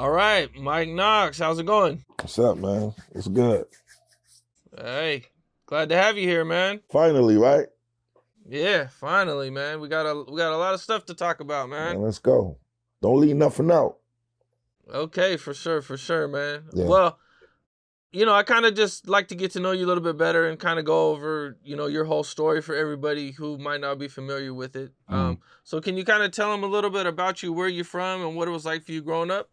All right, Mike Knox, how's it going? What's up, man? It's good. Hey, glad to have you here, man. Finally, right? Yeah, finally, man. We got a lot of stuff to talk about, man. Let's go. Don't leave nothing out. Okay, for sure, man. Yeah. Well, I kind of just like to get to know you a little bit better and kind of go over, your whole story for everybody who might not be familiar with it. So can you kind of tell them a little bit about you, where you're from, and what it was like for you growing up?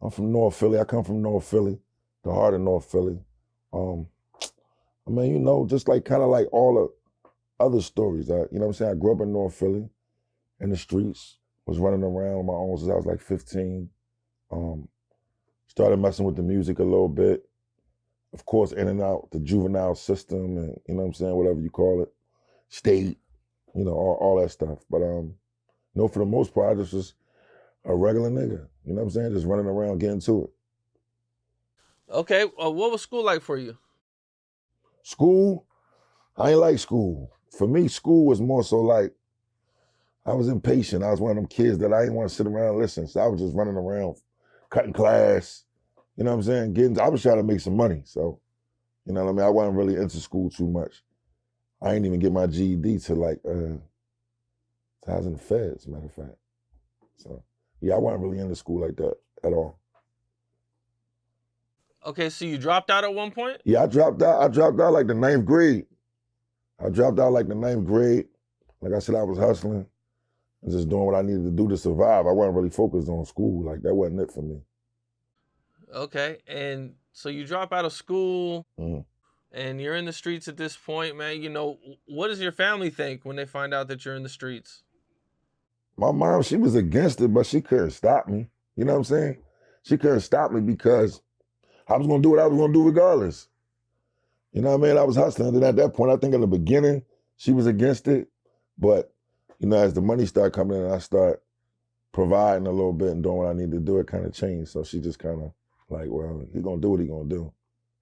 I'm from North Philly. I come from North Philly, the heart of North Philly. Just like kind of like all the other stories. You know what I'm saying? I grew up in North Philly, in the streets, was running around on my own since I was like 15. Started messing with the music a little bit. Of course, in and out the juvenile system and, you know what I'm saying, whatever you call it, state, all that stuff. But, for the most part, I just was a regular nigga, you know what I'm saying? Just running around getting to it. Okay, what was school like for you? School? I ain't like school. For me, school was more so like, I was impatient. I was one of them kids that I didn't want to sit around and listen. So I was just running around, cutting class, you know what I'm saying? I was trying to make some money. So, you know what I mean? I wasn't really into school too much. I didn't even get my GED till like, I was in the feds, matter of fact. So, yeah, I wasn't really into school like that at all. Okay, so you dropped out at one point? Yeah, I dropped out. I dropped out like the 9th grade. Like I said, I was hustling and just doing what I needed to do to survive. I wasn't really focused on school. Like, that wasn't it for me. Okay, and so you drop out of school and you're in the streets at this point, man. What does your family think when they find out that you're in the streets? My mom, she was against it, but she couldn't stop me. You know what I'm saying? She couldn't stop me because I was going to do what I was going to do regardless. You know what I mean? I was hustling. And at that point, I think in the beginning, she was against it. But, as the money started coming in and I start providing a little bit and doing what I need to do, it kind of changed. So she just kind of like, well, he's going to do what he's going to do.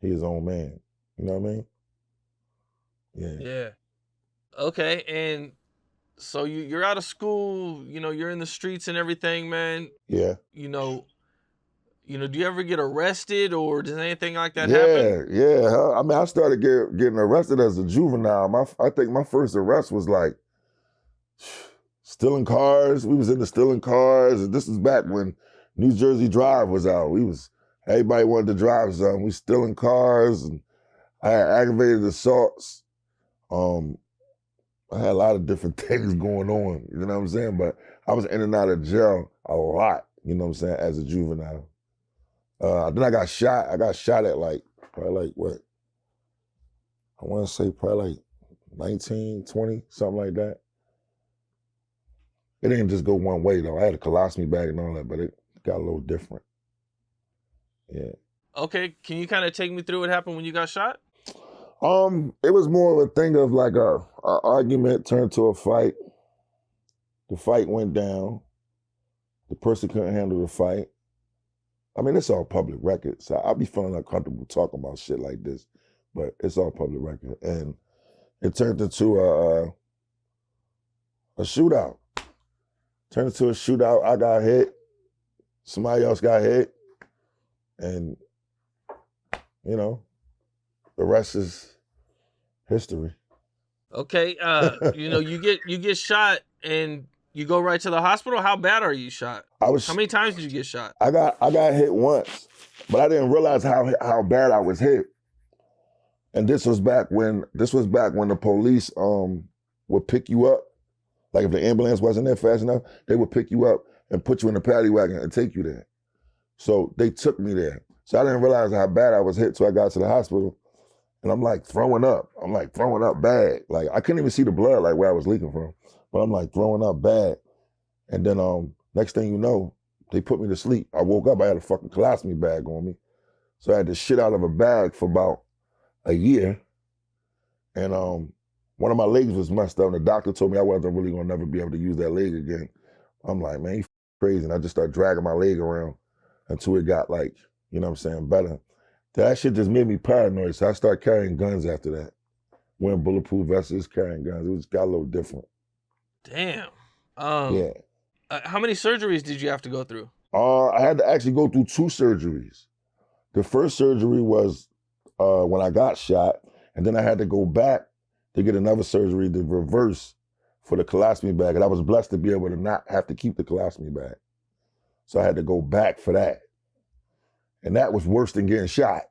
He's his own man. You know what I mean? Yeah. Yeah. Okay, and so you're out of school, you're in the streets and everything, man. Yeah. Do you ever get arrested or does anything like that happen? Yeah. I mean, I started getting arrested as a juvenile. I think my first arrest was like stealing cars. We was into stealing cars. And this was back when New Jersey Drive was out. Everybody wanted to drive something. We stealing cars and I had aggravated assaults. I had a lot of different things going on, you know what I'm saying? But I was in and out of jail a lot, you know what I'm saying, as a juvenile. Then I got shot. I got shot at probably what? I want to say probably like 19, 20, something like that. It didn't just go one way though. I had a colostomy bag and all that, but it got a little different. Yeah. Okay, can you kind of take me through what happened when you got shot? It was more of a thing of like a argument turned to a fight. The fight went down. The person couldn't handle the fight. I mean, it's all public record, so I'll be feeling uncomfortable talking about shit like this, but it's all public record. And it turned into a shootout. I got hit. Somebody else got hit. And, the rest is history. Okay, you get shot and you go right to the hospital. How bad are you shot? How many times did you get shot? I got hit once, but I didn't realize how bad I was hit. And this was back when the police would pick you up. Like if the ambulance wasn't there fast enough, they would pick you up and put you in a paddy wagon and take you there. So they took me there. So I didn't realize how bad I was hit till I got to the hospital. And I'm like throwing up. I'm like throwing up bad. Like I couldn't even see the blood like where I was leaking from. But I'm like throwing up bad. And then next thing you know, they put me to sleep. I woke up, I had a fucking colostomy bag on me. So I had to shit out of a bag for about a year. And one of my legs was messed up and the doctor told me I wasn't really gonna never be able to use that leg again. I'm like, man, you crazy. And I just started dragging my leg around until it got like, you know what I'm saying, better. That shit just made me paranoid. So I started carrying guns after that. Wearing bulletproof vests, carrying guns. It just got a little different. Damn. Yeah. How many surgeries did you have to go through? I had to actually go through 2 surgeries. The first surgery was when I got shot, and then I had to go back to get another surgery to reverse for the colostomy bag. And I was blessed to be able to not have to keep the colostomy bag. So I had to go back for that. And that was worse than getting shot.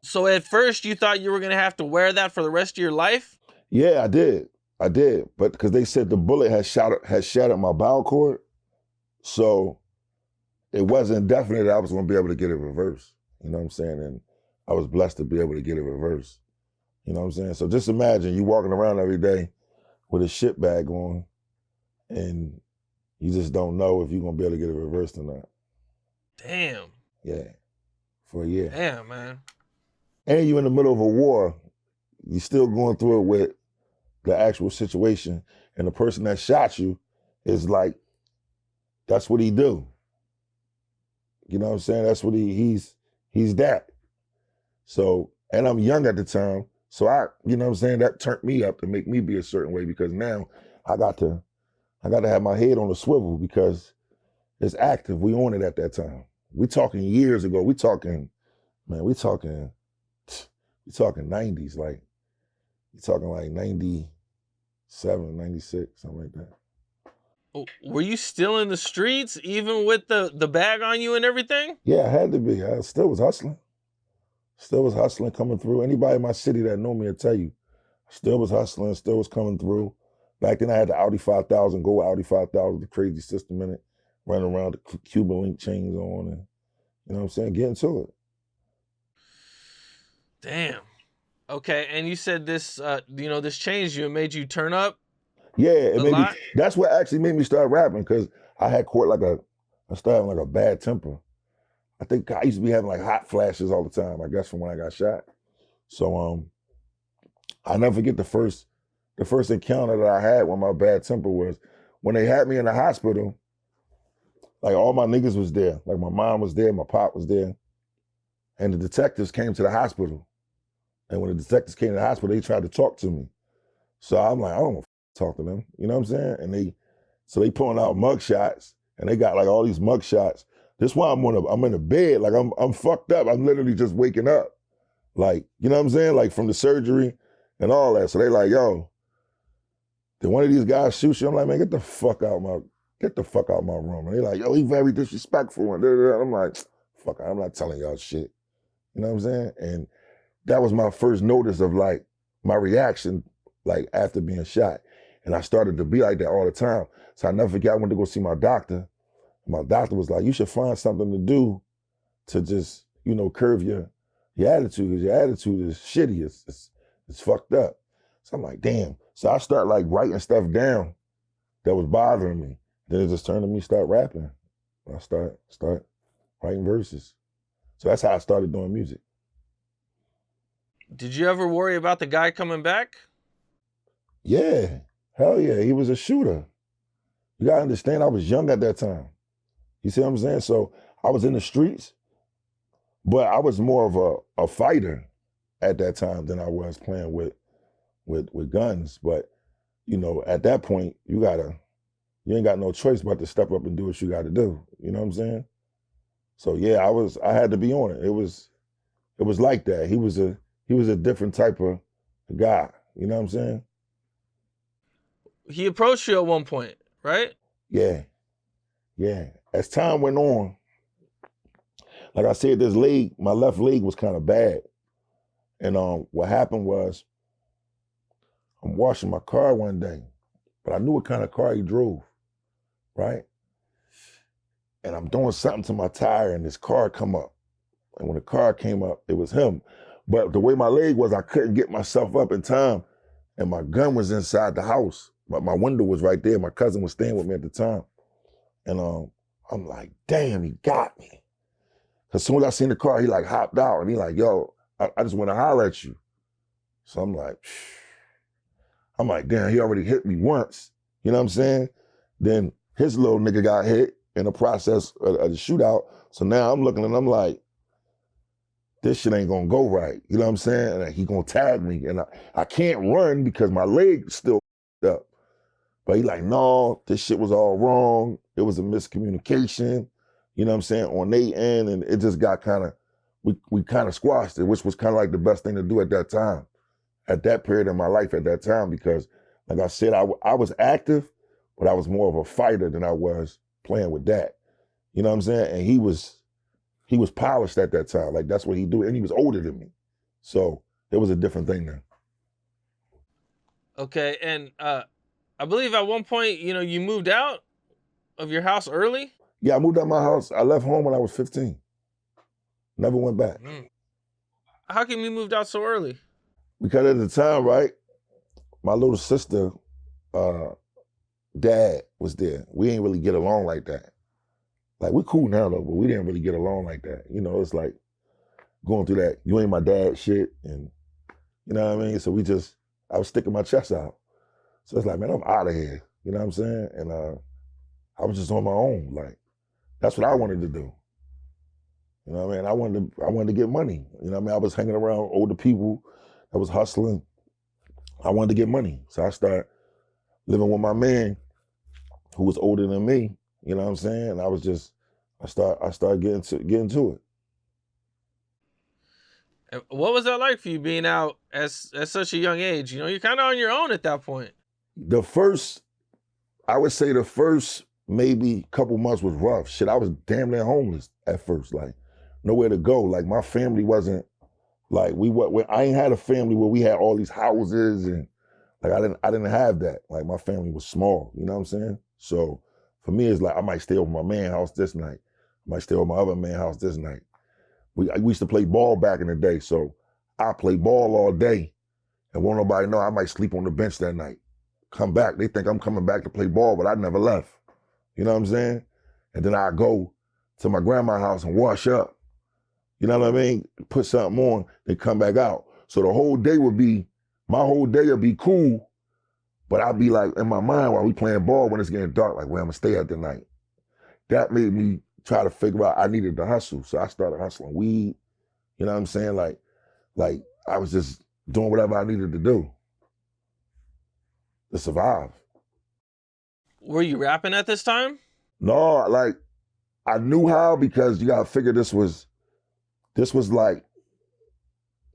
So at first you thought you were gonna have to wear that for the rest of your life? Yeah, I did. But because they said the bullet had shattered my bowel cord. So it wasn't definite that I was going to be able to get it reversed. You know what I'm saying? And I was blessed to be able to get it reversed. You know what I'm saying? So just imagine you walking around every day with a shit bag on and you just don't know if you're going to be able to get it reversed or not. Damn. Yeah. For a year. Damn, man. And you in the middle of a war. You're still going through it with the actual situation. And the person that shot you is like, that's what he do. You know what I'm saying? That's what he's that. So, and I'm young at the time. So you know what I'm saying? That turned me up to make me be a certain way because now I got to have my head on a swivel because it's active. We on it at that time. We talking years ago. We talking 90s. Like, we talking like 97, 96, something like that. Were you still in the streets even with the bag on you and everything? Yeah, I had to be. I still was hustling. Still was hustling, coming through. Anybody in my city that know me will tell you, still was hustling, still was coming through. Back then I had the Audi 5000, gold Audi 5000, the crazy system in it, running around the Cuban link chains on and, you know what I'm saying, getting to it. Damn. Okay, and you said this, this changed you and made you turn up? Yeah, it made me, that's what actually made me start rapping because I had I started having like a bad temper. I think I used to be having like hot flashes all the time, I guess from when I got shot. So I'll never forget the first encounter that I had with my bad temper was when they had me in the hospital, like all my niggas was there. Like my mom was there, my pop was there. And the detectives came to the hospital. And when the detectives came to the hospital, they tried to talk to me. So I'm like, I don't want to talk to them. You know what I'm saying? And they pulling out mug shots and they got like all these mug shots. This why I'm in a bed, like I'm fucked up. I'm literally just waking up. Like, you know what I'm saying? Like from the surgery and all that. So they like, yo, did one of these guys shoot you? I'm like, man, get the fuck out my room. And they like, yo, he very disrespectful. And I'm like, fuck, I'm not telling y'all shit. You know what I'm saying? And that was my first notice of like my reaction, like after being shot. And I started to be like that all the time. So I never forget, I went to go see my doctor. My doctor was like, you should find something to do to just, curb your attitude, because your attitude is shitty. It's fucked up. So I'm like, damn. So I start like writing stuff down that was bothering me. Then it just turned to me start rapping. I start writing verses. So that's how I started doing music. Did you ever worry about the guy coming back? Yeah. Hell yeah. He was a shooter. You gotta understand, I was young at that time. You see what I'm saying? So I was in the streets, but I was more of a fighter at that time than I was playing with guns. But, at that point, you ain't got no choice but to step up and do what you gotta do. You know what I'm saying? So yeah, I had to be on it. It was like that. He was a different type of guy. You know what I'm saying? He approached you at one point, right? Yeah. Yeah. As time went on, like I said, my left leg was kind of bad. And what happened was, I'm washing my car one day, but I knew what kind of car he drove, right? And I'm doing something to my tire and this car come up. And when the car came up, it was him. But the way my leg was, I couldn't get myself up in time. And my gun was inside the house. But my window was right there. My cousin was staying with me at the time. And I'm like, damn, he got me. As soon as I seen the car, he like hopped out and he like, yo, I just want to holler at you. So I'm like, damn, he already hit me once. You know what I'm saying? Then his little nigga got hit in the process of the shootout. So now I'm looking and I'm like, this shit ain't gonna go right. You know what I'm saying? And he gonna tag me. And I can't run because my leg's still up. But he like, no, this shit was all wrong. It was a miscommunication. you know what I'm saying, on their end, and it just got kind of, we kind of squashed it, which was kind of like the best thing to do at that time, at that period in my life at that time, because like I said, I was active, but I was more of a fighter than I was playing with that. You know what I'm saying? And he was polished at that time. Like that's what he do. And he was older than me. So it was a different thing then. Okay, and I believe at one point, you moved out of your house early? Yeah, I moved out my house. I left home when I was 15. Never went back. How come you moved out so early? Because at the time, right, my little sister, dad was there. We ain't really get along like that. Like we cool now though, but we didn't really get along like that. You know, it's like going through that you ain't my dad shit, and you know what I mean? So I was sticking my chest out. So it's like, man, I'm out of here. You know what I'm saying? And I was just on my own. Like, that's what I wanted to do. You know what I mean? I wanted to get money. You know what I mean? I was hanging around older people that was hustling. I wanted to get money. So I started living with my man who was older than me. You know what I'm saying? And I started getting to it. What was that like for you being out at such a young age? You're kind of on your own at that point. I would say the first maybe couple months was rough. Shit, I was damn near homeless at first, like nowhere to go. Like my family wasn't like I ain't had a family where we had all these houses, and like I didn't have that. Like my family was small, you know what I'm saying? So for me, it's like I might stay over my man's house this night. I might stay over my other man's house this night. We used to play ball back in the day, so I play ball all day, and won't nobody know I might sleep on the bench that night. Come back, they think I'm coming back to play ball, but I never left. You know what I'm saying? And then I go to my grandma's house and wash up. You know what I mean? Put something on, then come back out. So my whole day would be cool, but I'd be like in my mind while we playing ball when it's getting dark, like where I'm gonna stay at the night. That made me try to figure out I needed to hustle. So I started hustling weed. You know what I'm saying? Like I was just doing whatever I needed to do to survive. Were you rapping at this time? No, like I knew how, because you gotta figure this was like,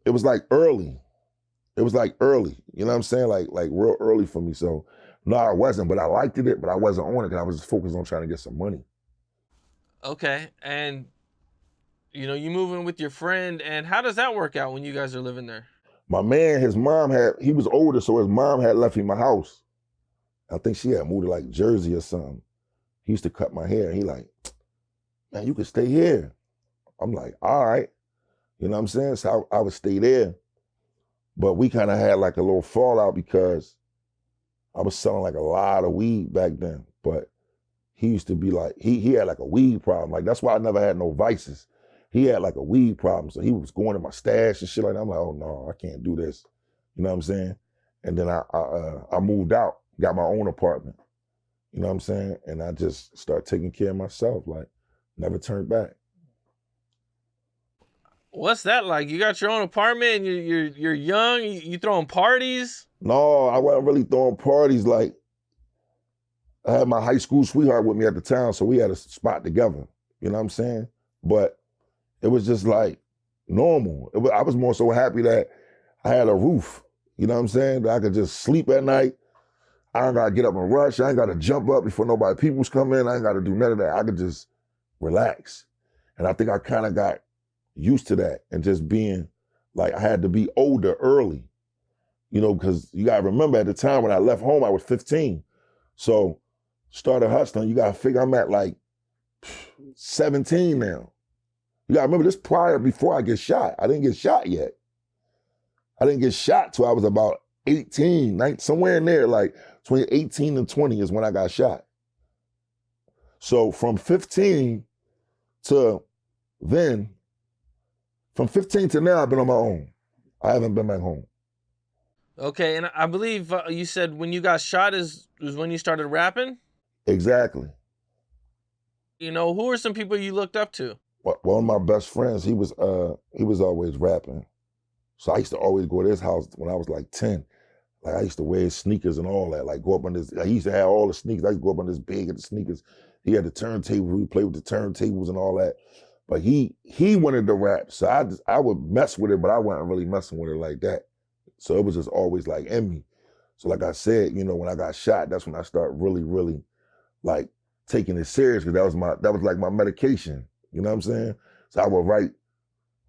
it was like early. It was like early, you know what I'm saying? Like real early for me. So no, I wasn't, but I liked it, but I wasn't on it because I was just focused on trying to get some money. Okay, and you move in with your friend, and how does that work out when you guys are living there? My man, he was older, so his mom had left him my house. I think she had moved to like Jersey or something. He used to cut my hair, and he like, man, you can stay here. I'm like, all right. You know what I'm saying? So I would stay there. But we kind of had like a little fallout because I was selling like a lot of weed back then. But he used to be like, he had like a weed problem. Like that's why I never had no vices. He had like a weed problem. So he was going to my stash and shit like that. I'm like, oh no, I can't do this. You know what I'm saying? And then I moved out, got my own apartment. You know what I'm saying? And I just started taking care of myself, like never turned back. What's that like? You got your own apartment and you're young, you throwing parties? No, I wasn't really throwing parties. Like I had my high school sweetheart with me at the time, so we had a spot together. You know what I'm saying? But it was just like normal. I was more so happy that I had a roof. You know what I'm saying? That I could just sleep at night. I don't gotta get up and rush. I ain't gotta jump up before people's come in. I ain't gotta do none of that. I could just relax. And I think I kind of got used to that, and just being like, I had to be older early, because you gotta remember at the time when I left home, I was 15. So started hustling, you gotta figure I'm at like 17 now. You gotta remember this before I get shot. I didn't get shot yet. I didn't get shot till I was about 18, 19, somewhere in there, like 18 and 20 is when I got shot. So from 15 to then, from 15 to now, I've been on my own. I haven't been back home. Okay, and I believe you said when you got shot was when you started rapping? Exactly. Who are some people you looked up to? One of my best friends, he was always rapping. So I used to always go to his house when I was like 10. Like I used to wear sneakers and all that. Like go up on this. I used to have all the sneakers. I used to go up on this big at the sneakers. He had the turntable. We played with the turntables and all that. But he wanted to rap, so I would mess with it, but I wasn't really messing with it like that. So it was just always like in me. So like I said, you know, when I got shot, that's when I started really, really like taking it serious because that was like my medication. You know what I'm saying? So I would write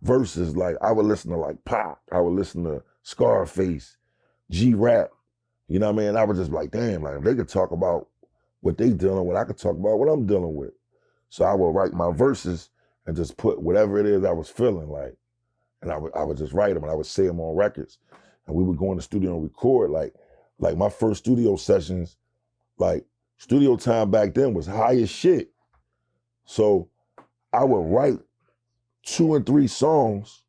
verses like I would listen to like Pop, I would listen to Scarface, G-Rap. You know what I mean? I was just like, damn, like if they could talk about what they dealing with, I could talk about what I'm dealing with. So I would write my verses and just put whatever it is I was feeling like, and I would just write them and I would say them on records, and we would go in the studio and record like my first studio sessions, like studio time back then was high as shit. So I would write 2 and 3 songs,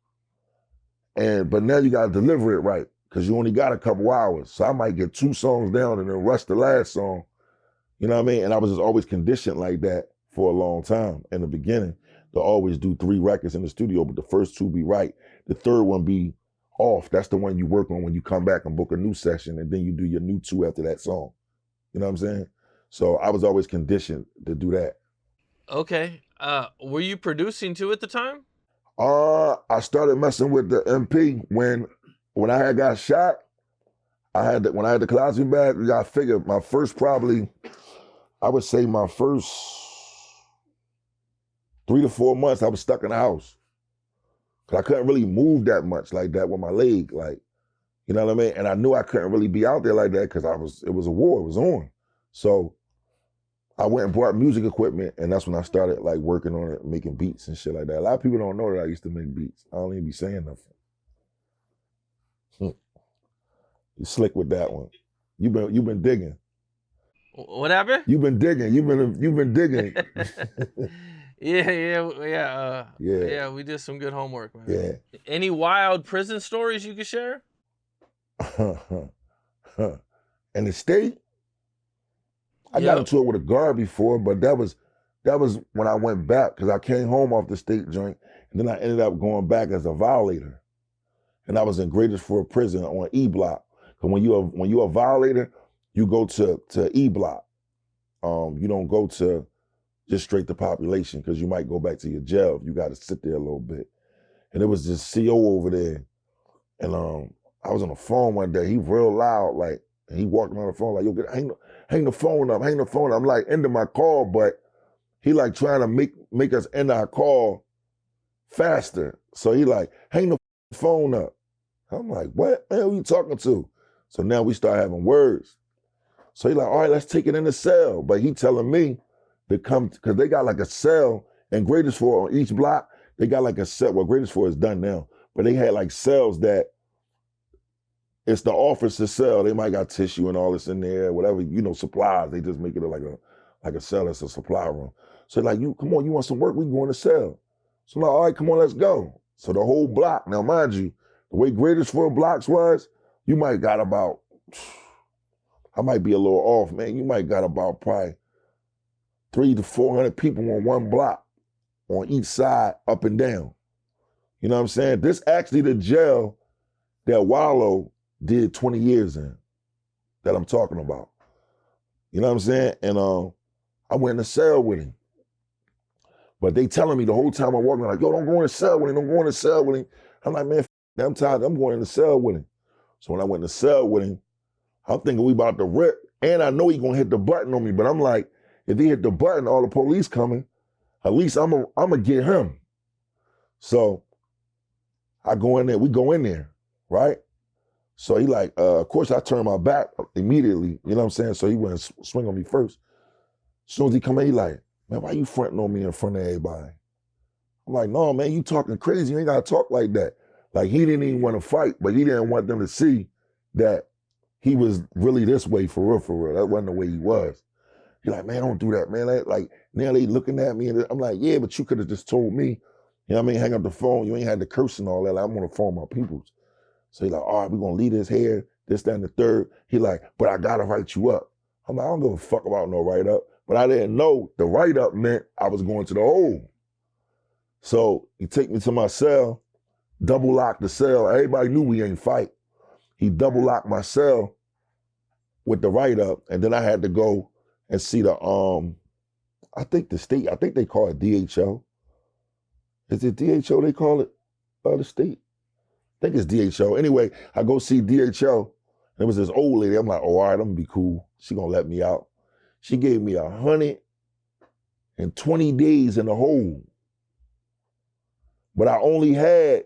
but now you gotta deliver it right because you only got a couple hours. So I might get 2 songs down and then rush the last song. You know what I mean? And I was just always conditioned like that for a long time in the beginning to always do 3 records in the studio, but the first 2 be right. The third one be off. That's the one you work on when you come back and book a new session, and then you do your new 2 after that song. You know what I'm saying? So I was always conditioned to do that. Okay. Were you producing too at the time? I started messing with the MP when I had got shot. When I had the Cosmic bag, I figured my first I would say my first 3 to 4 months I was stuck in the house. Cause I couldn't really move that much like that with my leg, like, you know what I mean? And I knew I couldn't really be out there like that because it was a war, it was on. So I went and bought music equipment, and that's when I started like working on it, making beats and shit like that. A lot of people don't know that I used to make beats. I don't even be saying nothing. You slick with that one. You've been digging. What happened? You've been digging. You've been digging. Yeah. We did some good homework, man. Yeah. Any wild prison stories you could share? In the state, I got into it with a guard before, but that was when I went back because I came home off the state joint, and then I ended up going back as a violator, and I was in Greatest Ford Prison on E Block. Because when you're a violator, you go to E Block. You don't go to just straight to population because you might go back to your jail if you got to sit there a little bit. And it was this CO over there, and I was on the phone one day. He real loud, like, and he walking on the phone like, yo, hang the phone up. I'm like ending my call, but he like trying to make us end our call faster. So he like, hang the phone up. I'm like, what? Man, who you talking to? So now we start having words. So he like, all right, let's take it in the cell. But he telling me to come, because they got like a cell in Greatest Ford on each block. They got like a cell. Well, Greatest Ford is done now, but they had like cells that it's the officer cell. They might got tissue and all this in there, whatever, supplies. They just make it like a cell that's a supply room. So like, come on, you want some work? We can go in the cell. So I'm like, all right, come on, let's go. So the whole block, now mind you, the way Greatest Ford blocks was, you might got about, I might be a little off, man. You might got about probably 300 to 400 people on one block on each side, up and down. You know what I'm saying? This actually the jail that Wallow did 20 years in that I'm talking about. You know what I'm saying? And I went in the cell with him. But they telling me the whole time I'm walking, like, yo, don't go in the cell with him, don't go in the cell with him. I'm like, man, I'm tired, I'm going in the cell with him. So when I went in the cell with him, I'm thinking we about to rip, and I know he gonna hit the button on me, but I'm like, if he hit the button, all the police coming, at least I'm gonna get him. So I go in there, we go in there, right? So he like, of course I turned my back immediately, you know what I'm saying? So he went and swing on me first. As soon as he come in, he like, man, why you fronting on me in front of everybody? I'm like, no, man, you talking crazy. You ain't gotta talk like that. Like, he didn't even want to fight, but he didn't want them to see that he was really this way for real, for real. That wasn't the way he was. He like, man, don't do that, man. Like, now they looking at me, and I'm like, yeah, but you could have just told me, you know what I mean, hang up the phone. You ain't had to curse and all that. Like, I'm on the phone with my peoples. So he like, all right, we're gonna leave this here, this, that, and the third. He like, but I gotta write you up. I'm like, I don't give a fuck about no write-up. But I didn't know the write-up meant I was going to the hole. So he take me to my cell, double locked the cell. Everybody knew we ain't fight. He double locked my cell, with the write-up, and then I had to go and see the I think they call it DHO. Is it DHO they call it? The state? I think it's DHO. Anyway, I go see DHO, and it was this old lady. I'm like, oh, all right, I'm gonna be cool. She gonna let me out. She gave me 120 days in the hole. But I only had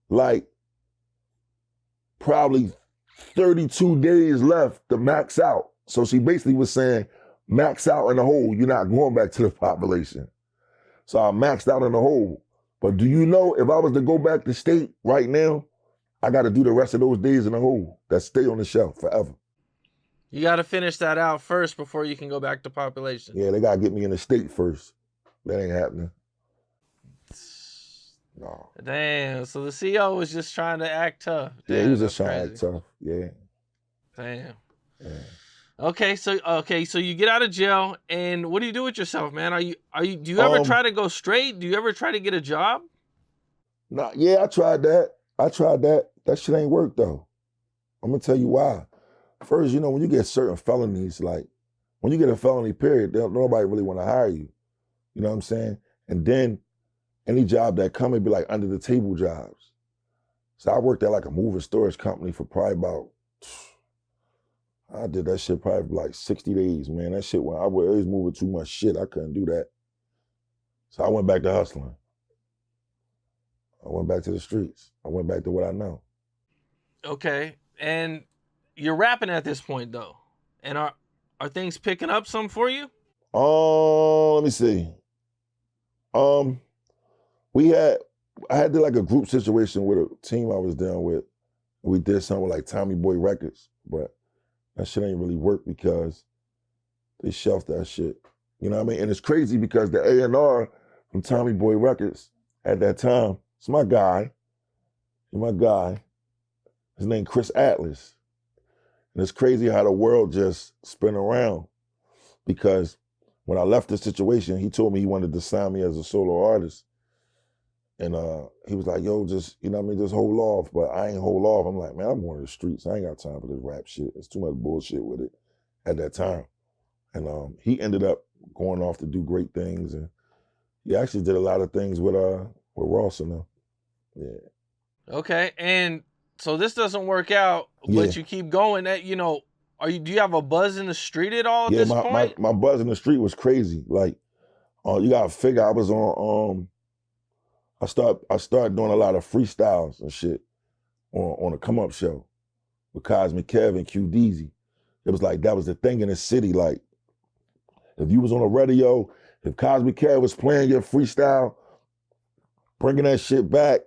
like probably 32 days left to max out. So she basically was saying, max out in the hole, you're not going back to the population. So I maxed out in the hole. But do you know, if I was to go back to state right now, I got to do the rest of those days in the hole that stay on the shelf forever. You got to finish that out first before you can go back to population. Yeah, they got to get me in the state first. That ain't happening. No. Damn, so the CO was just trying to act tough. Damn, yeah, he was just trying to act tough. Yeah. Damn. Yeah. Okay, so you get out of jail, and what do you do with yourself, man? Do you ever try to go straight? Do you ever try to get a job? Nah, yeah, I tried that. That shit ain't work though. I'm gonna tell you why. First, when you get certain felonies, like when you get a felony period, nobody really want to hire you. You know what I'm saying? And then any job that come, it'd be like under the table jobs. So I worked at like a moving storage company for probably about, I did that shit probably for like 60 days, man. That shit, when I was moving too much shit, I couldn't do that. So I went back to hustling. I went back to the streets. I went back to what I know. Okay, and you're rapping at this point though, and are things picking up some for you? Let me see. I had like a group situation with a team I was down with. We did something with like Tommy Boy Records, but that shit ain't really work because they shelved that shit. You know what I mean? And it's crazy because the A&R from Tommy Boy Records at that time, it's my guy. His name Chris Atlas. And it's crazy how the world just spin around because when I left the situation, he told me he wanted to sign me as a solo artist. And he was like, yo, just hold off. But I ain't hold off. I'm like, man, I'm going to the streets. I ain't got time for this rap shit. It's too much bullshit with it at that time. And he ended up going off to do great things. And he actually did a lot of things with Ross and them. Yeah. Okay. And so this doesn't work out, but you keep going. Do you have a buzz in the street at all at this point? My buzz in the street was crazy. Like, you gotta figure I was on I started doing a lot of freestyles and shit on a come up show with Cosmic Kev and Q Deezy. It was like that was the thing in the city. Like, if you was on the radio, if Cosmic Kev was playing your freestyle, bringing that shit back,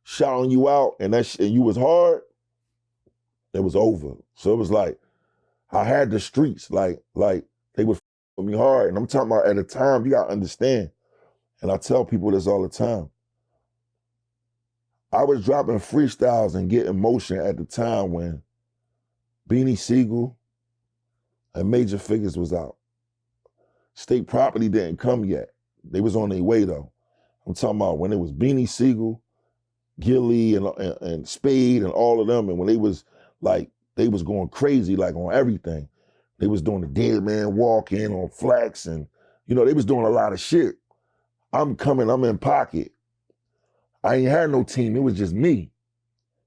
shouting you out, and you was hard, it was over. So it was like I had the streets, like they would f me hard. And I'm talking about at the time, you gotta understand, and I tell people this all the time. I was dropping freestyles and getting motion at the time when Beanie Sigel and Major Figures was out. State Property didn't come yet. They was on their way though. I'm talking about when it was Beanie Sigel, Gilly and Spade and all of them, and when they was going crazy like on everything. They was doing the Dead Man Walk In on Flex and they was doing a lot of shit. I'm in pocket. I ain't had no team. It was just me.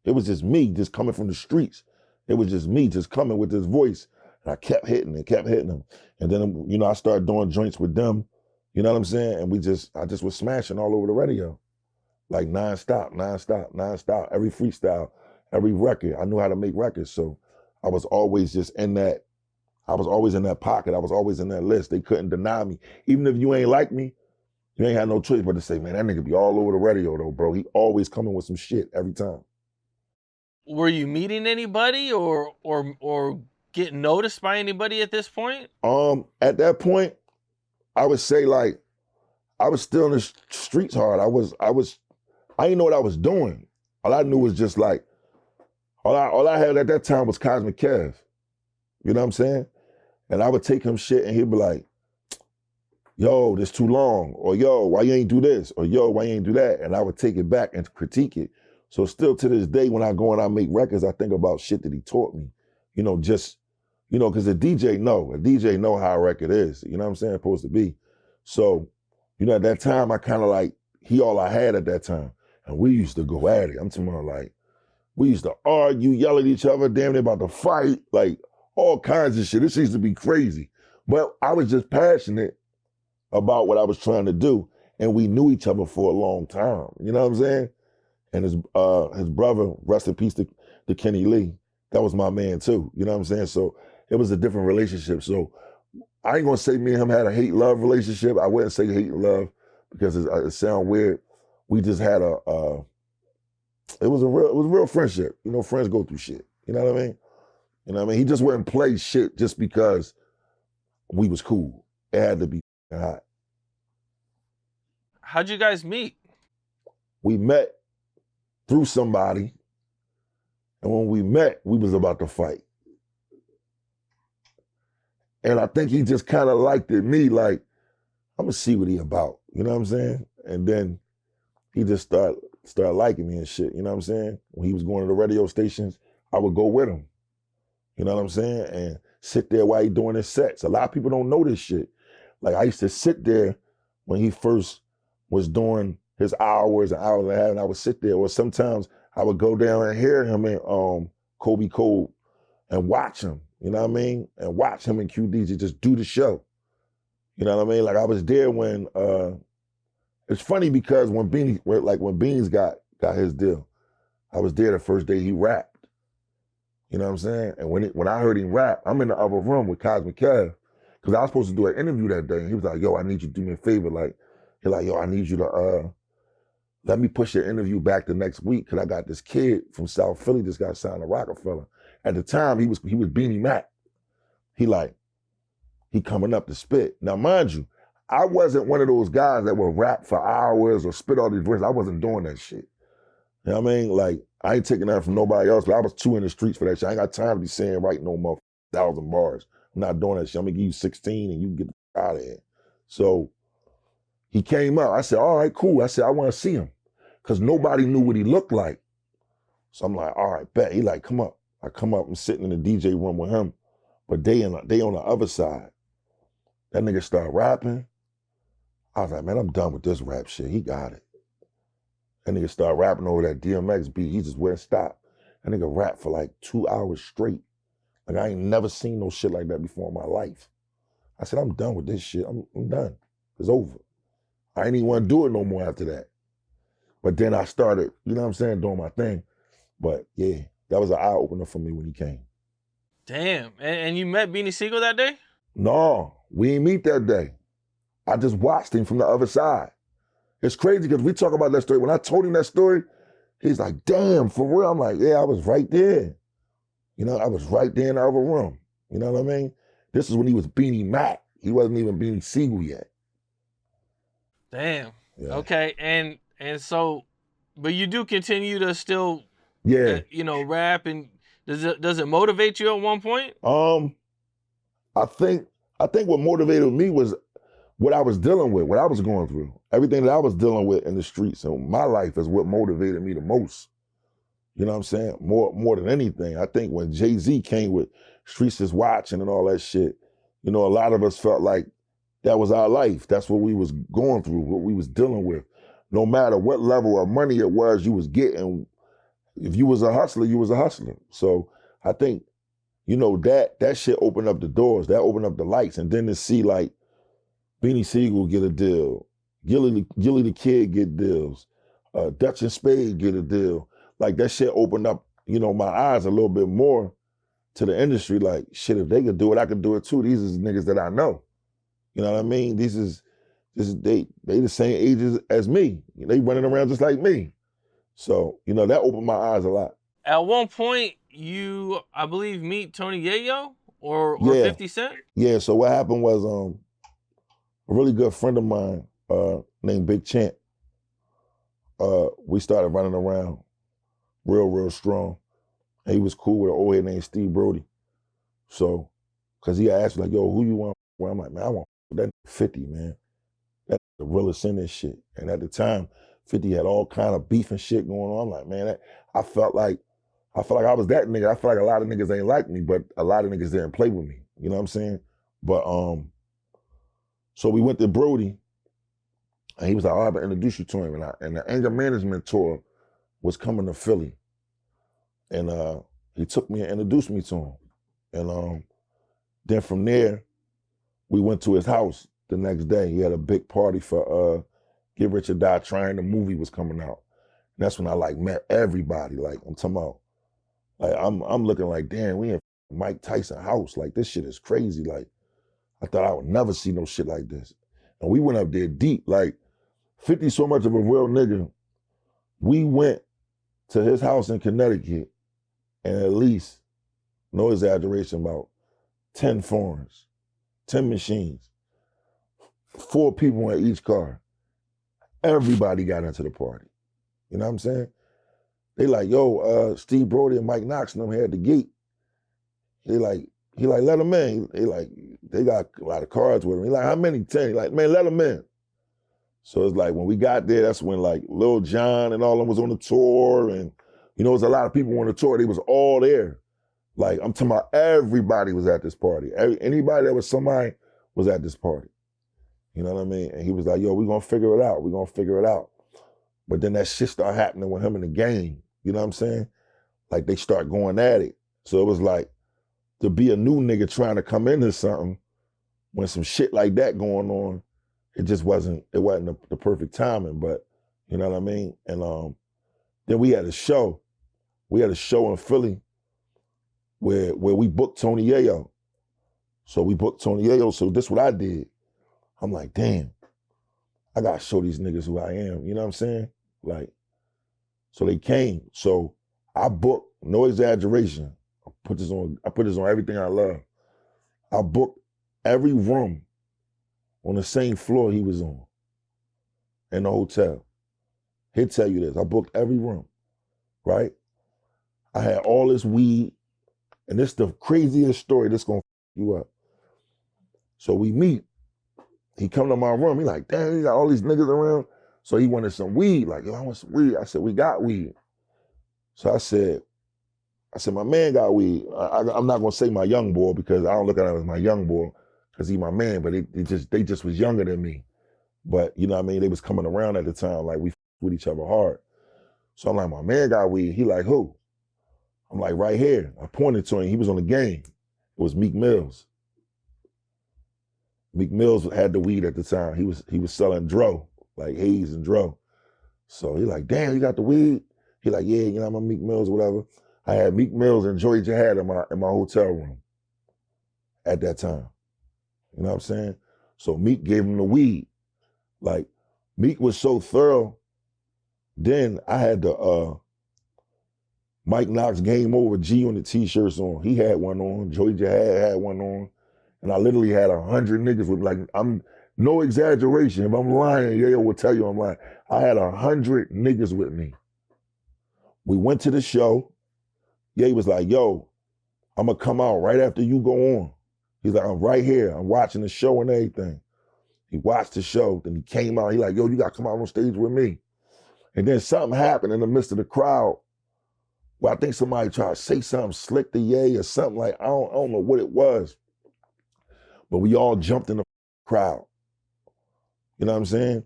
It was just me just coming from the streets. It was just me just coming with this voice. And I kept hitting them. And then, I started doing joints with them. You know what I'm saying? And I just was smashing all over the radio. Like nonstop. Every freestyle, every record. I knew how to make records. So I was always just in that. I was always in that pocket. I was always in that list. They couldn't deny me. Even if you ain't like me, you ain't had no choice but to say, man, that nigga be all over the radio though, bro. He always coming with some shit every time. Were you meeting anybody or getting noticed by anybody at this point? At that point, I would say like I was still in the streets hard. I didn't know what I was doing. All I knew was just like all I had at that time was Cosmic Kev. You know what I'm saying? And I would take him shit and he'd be like, yo, this too long, or yo, why you ain't do this, or yo, why you ain't do that? And I would take it back and critique it. So still to this day, when I go and I make records, I think about shit that he taught me. Just You know, because a DJ know how a record is. You know what I'm saying? It's supposed to be. So, you know, at that time, I kind of like, he all I had at that time. And we used to go at it. I'm talking about like, we used to argue, yell at each other, damn near about to fight, like all kinds of shit. This used to be crazy. But I was just passionate about what I was trying to do. And we knew each other for a long time. You know what I'm saying? And his brother, rest in peace to Kenny Lee, that was my man too. You know what I'm saying? So it was a different relationship. So I ain't gonna say me and him had a hate-love relationship. I wouldn't say hate and love because it sounds weird. We just had it was real friendship. You know, friends go through shit. You know what I mean? You know what I mean? He just wouldn't play shit just because we was cool. It had to be hot. How'd you guys meet? We met through somebody, and when we met, we was about to fight. And I think he just kind of liked it, me, like, I'm gonna see what he about. You know what I'm saying? And then he just started liking me and shit. You know what I'm saying? When he was going to the radio stations, I would go with him. You know what I'm saying? And sit there while he doing his sets. A lot of people don't know this shit. Like I used to sit there when he first was doing his hours and hours and a half, and I would sit there. Or sometimes I would go down and hear him in Kobe Code and watch him. You know what I mean? And watch him and QDJ just do the show. You know what I mean? Like I was there when it's funny because when Beans got his deal, I was there the first day he rapped. You know what I'm saying? And when I heard him rap, I'm in the other room with Cosmic Kev, because I was supposed to do an interview that day. And he was like, yo, I need you to do me a favor. Like, he's like, yo, I need you to let me push your interview back the next week, because I got this kid from South Philly just got signed to Rockefeller. At the time, he was Beanie Mac. He coming up to spit. Now, mind you, I wasn't one of those guys that would rap for hours or spit all these verses. I wasn't doing that shit. You know what I mean? Like, I ain't taking that from nobody else, but I was too in the streets for that shit. I ain't got time to be saying right no more 1,000 bars. I'm not doing that shit. I'm gonna give you 16 and you can get the out of here. So he came up. I said, all right, cool. I said, I want to see him, because nobody knew what he looked like. So I'm like, all right, bet. He like, come up. I come up, I'm sitting in the DJ room with him, but they on the other side. That nigga started rapping. I was like, man, I'm done with this rap shit. He got it. That nigga started rapping over that DMX beat. He just wouldn't stop. That nigga rapped for like 2 hours straight. Like I ain't never seen no shit like that before in my life. I said, I'm done with this shit. I'm done. It's over. I ain't even want to do it no more after that. But then I started, you know what I'm saying, doing my thing. But yeah, that was an eye-opener for me when he came. Damn. And you met Beanie Sigel that day? No, we ain't meet that day. I just watched him from the other side. It's crazy because we talk about that story. When I told him that story, he's like, damn, for real? I'm like, yeah, I was right there. You know, I was right there in the other room. You know what I mean? This is when he was Beanie Mac. He wasn't even Beanie Sigel yet. Damn. Yeah. Okay. And so, but you do continue to still, rap, and does it motivate you at one point? I think what motivated me was what I was dealing with, what I was going through. Everything that I was dealing with in the streets and my life is what motivated me the most. You know what I'm saying? More than anything. I think when Jay-Z came with Streets is Watching and all that shit, you know, a lot of us felt like that was our life. That's what we was going through, what we was dealing with. No matter what level of money it was you was getting, if you was a hustler, you was a hustler. So I think, you know, that shit opened up the doors, that opened up the lights. And then to see like Beanie Sigel get a deal, Gilly the Kid get deals, Dutch and Spade get a deal. Like that shit opened up, you know, my eyes a little bit more to the industry. Like, shit, if they could do it, I could do it too. These is niggas that I know. You know what I mean? This is they the same age as me. They running around just like me. So, you know, that opened my eyes a lot. At one point, you, I believe, meet Tony Yayo or 50 Cent? Yeah, so what happened was a really good friend of mine named Big Champ, we started running around real strong. And he was cool with an old head named Steve Brody. So, because he asked me, like, yo, who you want? Well, I'm like, man, I want that 50, man. That's the realest in this shit. And at the time, 50 had all kind of beef and shit going on. I'm like, man, I felt like I feel like I was that nigga. I feel like a lot of niggas ain't like me, but a lot of niggas didn't play with me. You know what I'm saying? But so we went to Brody, and he was like, "Oh, I'm gonna introduce you to him." And the anger management tour was coming to Philly, and he took me and introduced me to him. And then from there, we went to his house the next day. He had a big party for Get Rich or Die Trying. The movie was coming out. And that's when I like met everybody. Like I'm talking about, like I'm looking like, damn, we in Mike Tyson house. Like this shit is crazy. Like I thought I would never see no shit like this. And we went up there deep. Like 50 so much of a real nigga. We went to his house in Connecticut and at least, no exaggeration, about 10 foreigns, 10 machines, 4 people in each car. Everybody got into the party. You know what I'm saying? They like, yo, Steve Brody and Mike Knox and them here at the gate. He like, let them in. They got a lot of cards with them. He like, how many? 10. He like, man, let them in. So it's like when we got there, that's when like Lil Jon and all of them was on the tour, and you know, there's a lot of people on the tour. They was all there. Like I'm talking about, everybody was at this party. Anybody that was somebody was at this party. You know what I mean? And he was like, yo, we're gonna figure it out. We're gonna figure it out. But then that shit started happening with him in the game. You know what I'm saying? Like they start going at it. So it was like, to be a new nigga trying to come into something when some shit like that going on, it wasn't the perfect timing, but you know what I mean? And then we had a show. We had a show in Philly where we booked Tony Yayo. So we booked Tony Yayo. So this is what I did. I'm like, damn, I gotta show these niggas who I am. You know what I'm saying? Like, so they came. So I booked, no exaggeration. I put this on everything I love. I booked every room on the same floor he was on in the hotel. He'll tell you this. I booked every room, right? I had all this weed, and this the craziest story that's gonna f you up. So we meet. He come to my room. He like, damn, he got all these niggas around. So he wanted some weed. Like, yo, I want some weed. I said, we got weed. So I said, my man got weed. I'm not gonna say my young boy because I don't look at him as my young boy because he my man, but they just was younger than me. But you know what I mean? They was coming around at the time, like we with each other hard. So I'm like, my man got weed. He like, who? I'm like, right here. I pointed to him. He was on the game. It was Meek Mills. Meek Mills had the weed at the time. He was selling dro, like haze and dro. So he like, damn, you got the weed? He like, yeah, you know, I'm a Meek Mills, whatever. I had Meek Mills and Joy Jihad in my hotel room at that time. You know what I'm saying? So Meek gave him the weed. Like, Meek was so thorough. Then I had the Mike Knox Game Over G on the t-shirts on. He had one on. Joy Jihad had one on. And I literally had 100 niggas with, like, I'm no exaggeration. If I'm lying, Yayo will tell you I'm lying. I had 100 niggas with me. We went to the show. Ye was like, yo, I'm gonna come out right after you go on. He's like, I'm right here. I'm watching the show and everything. He watched the show, then he came out. He like, yo, you gotta come out on stage with me. And then something happened in the midst of the crowd where I think somebody tried to say something slick to Ye or something like, I don't know what it was. But we all jumped in the crowd. You know what I'm saying?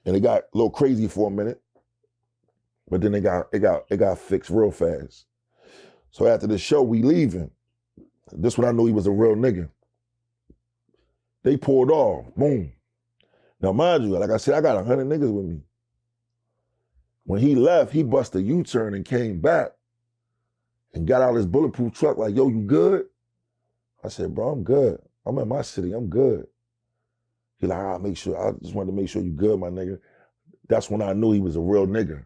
And it got a little crazy for a minute, but then it got fixed real fast. So after the show, we leaving. This when I knew he was a real nigga. They pulled off, boom. Now mind you, like I said, I got 100 niggas with me. When he left, he bust a U-turn and came back and got out his bulletproof truck like, yo, you good? I said, bro, I'm good. I'm in my city, I'm good. He like, I just wanted to make sure you good, my nigga. That's when I knew he was a real nigga.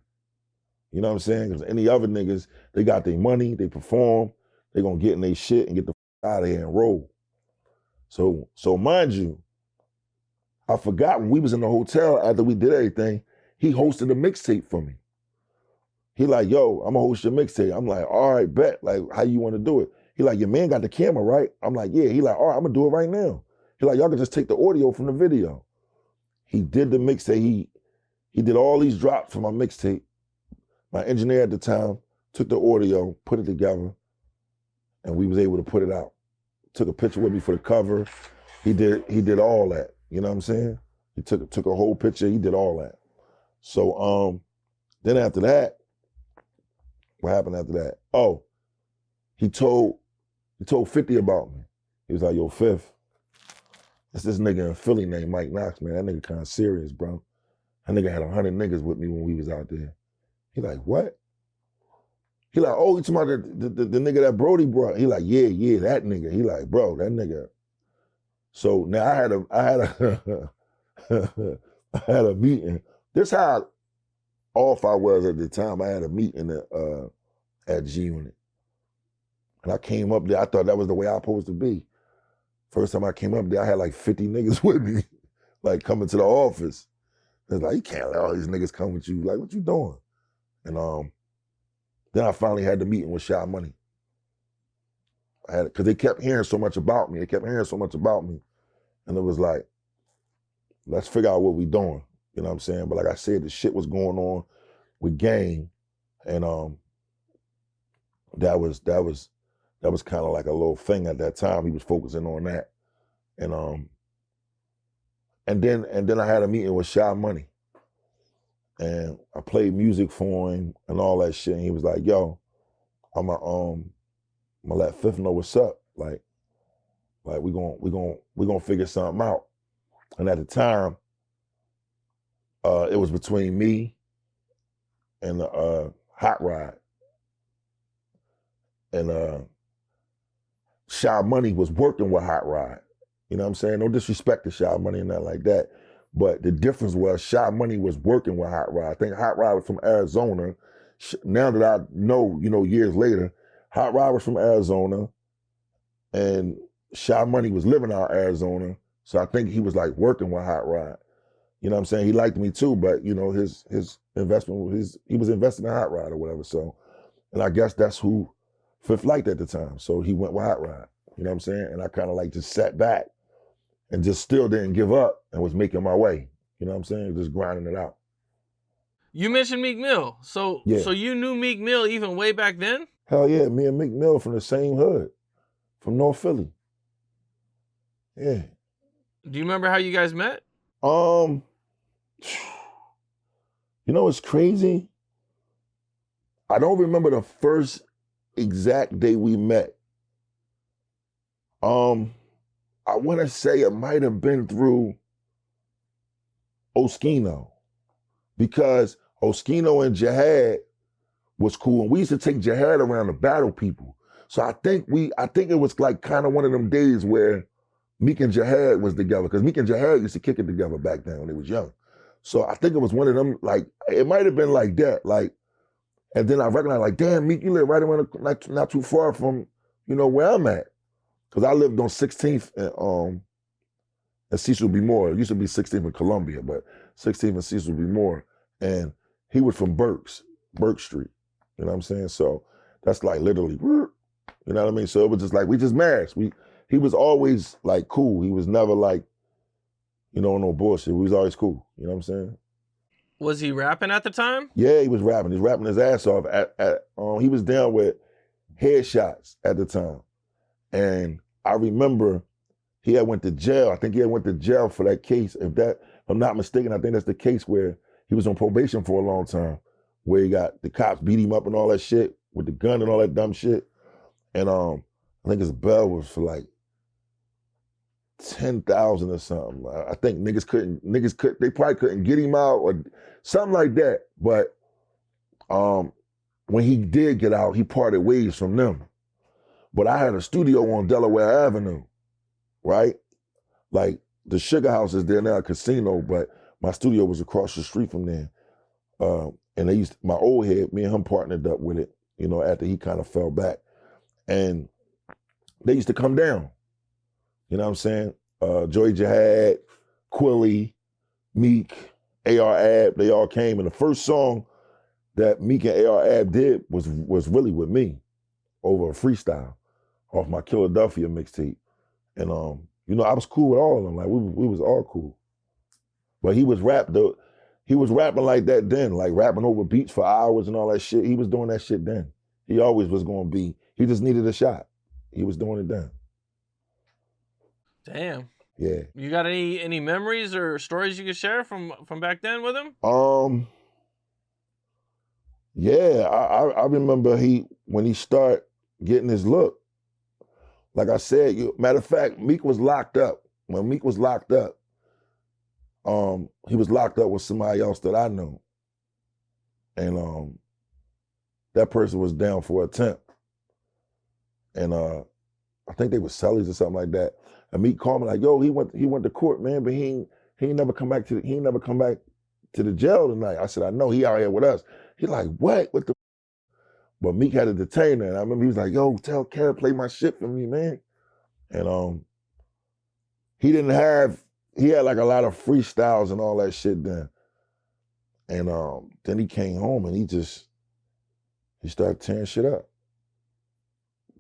You know what I'm saying? Because any other niggas, they got their money, they perform, they gonna get in their shit and get the out of here and roll. So mind you, I forgot when we was in the hotel after we did everything, he hosted a mixtape for me. He like, yo, I'm gonna host your mixtape. I'm like, all right, bet. Like, how you wanna do it? He like, your man got the camera, right? I'm like, yeah. He like, all right, I'm gonna do it right now. He like, y'all can just take the audio from the video. He did the mixtape. He did all these drops for my mixtape. My engineer at the time took the audio, put it together, and we was able to put it out. Took a picture with me for the cover. He did all that. You know what I'm saying? He took a whole picture. He did all that. So then after that, what happened after that? Oh, he told 50 about me. He was like, yo, Fifth, it's this nigga in Philly named Mike Knox, man. That nigga kind of serious, bro. That nigga had 100 niggas with me when we was out there. He like, what? He like, oh, you talking about the nigga that Brody brought? He like, yeah, that nigga. He like, bro, that nigga. So now I had a I had a meeting. This how off I was at the time. I had a meeting at G Unit. And I came up there, I thought that was the way I was supposed to be. First time I came up there, I had like 50 niggas with me, like coming to the office. It's like, you can't let all these niggas come with you. Like, what you doing? And then I finally had the meeting with Shy Money. I had it, because they kept hearing so much about me. And it was like, let's figure out what we doing. You know what I'm saying? But like I said, the shit was going on with Game. And that was kind of like a little thing at that time. He was focusing on that. And then I had a meeting with Shy Money. And I played music for him and all that shit. And he was like, yo, I'm gonna let Fifth know what's up. Like we gonna figure something out. And at the time, it was between me and Hot Rod. And Shy Money was working with Hot Rod. You know what I'm saying? No disrespect to Shy Money and nothing like that. But the difference was Shy Money was working with Hot Rod. I think Hot Rod was from Arizona. Now that I know, years later, Hot Rod was from Arizona and Shy Money was living out of Arizona. So I think he was like working with Hot Rod. You know what I'm saying? He liked me too, but his investment, he was investing in Hot Rod or whatever. So, and I guess that's who Fifth liked at the time. So he went with Hot Rod. You know what I'm saying? And I kind of like just sat back and just still didn't give up and was making my way. You know what I'm saying? Just grinding it out. You mentioned Meek Mill. So you knew Meek Mill even way back then? Hell yeah, me and Meek Mill from the same hood, from North Philly. Yeah. Do you remember how you guys met? It's crazy. I don't remember the first exact day we met. I want to say it might have been through Oskino, because Oskino and Jihad was cool, and we used to take Jihad around to battle people. So I think it was like kind of one of them days where Meek and Jihad was together, because Meek and Jihad used to kick it together back then when they was young. So I think it was one of them, like, it might have been like that, like, and then I recognized, like, damn, Meek, you live right around, not too far from, where I'm at. Because I lived on 16th and Cecil B. Moore. It used to be 16th in Columbia, but 16th and Cecil B. Moore. And he was from Burke Street. You know what I'm saying? So that's like literally, you know what I mean? So it was just like, we just mashed. He was always like cool. He was never like, no bullshit. We was always cool. You know what I'm saying? Was he rapping at the time? Yeah, he was rapping. He was rapping his ass off. He was down with Headshots at the time. And I remember he had went to jail. I think he had went to jail for that case. If I'm not mistaken, I think that's the case where he was on probation for a long time, where the cops beat him up and all that shit with the gun and all that dumb shit. And I think his bail was for like 10,000 or something. I think they probably couldn't get him out or something like that. But when he did get out, he parted ways from them. But I had a studio on Delaware Avenue, right? Like the Sugar House is there now, a casino, but my studio was across the street from there. And my old head, me and him partnered up with it, after he kind of fell back. And they used to come down. You know what I'm saying? Joey Jihad, Quilly, Meek, AR Ab, they all came. And the first song that Meek and AR Ab did was really with me over a freestyle off my Philadelphia mixtape. And I was cool with all of them. Like we was all cool. But he was rapping like that then, like rapping over beats for hours and all that shit. He was doing that shit then. He always was going to be. He just needed a shot. He was doing it then. Damn. Yeah. You got any memories or stories you could share from back then with him? Yeah, I remember when he started getting his look. Like I said, matter of fact, Meek was locked up. When Meek was locked up, he was locked up with somebody else that I knew. And that person was down for attempt. And I think they were Sully's or something like that. And Meek called me like, yo, he went to court, man, but he ain't never come back to the jail tonight. I said, I know, he out here with us. He like, what? What the? But Meek had a detainer, and I remember he was like, yo, tell Kev play my shit for me, man. And he had like a lot of freestyles and all that shit then. And then he came home and he started tearing shit up.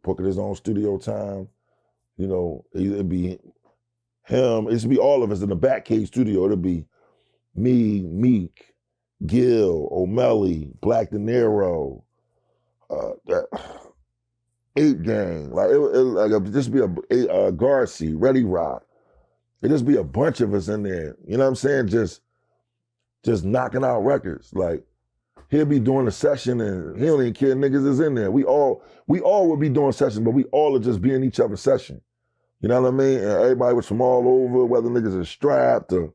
Booking his own studio time. You know, it'd be him, it'd be all of us in the Batcave studio. It'd be me, Meek, Gil, O'Malley, Black De Niro, that 8 Gang. Like it'd just be a Garcia, Ready Rock. It'd just be a bunch of us in there. You know what I'm saying? Just knocking out records. Like he'll be doing a session and he don't even care niggas is in there. We all would be doing sessions, but we all would just be in each other's session. You know what I mean? And everybody was from all over, whether niggas are strapped or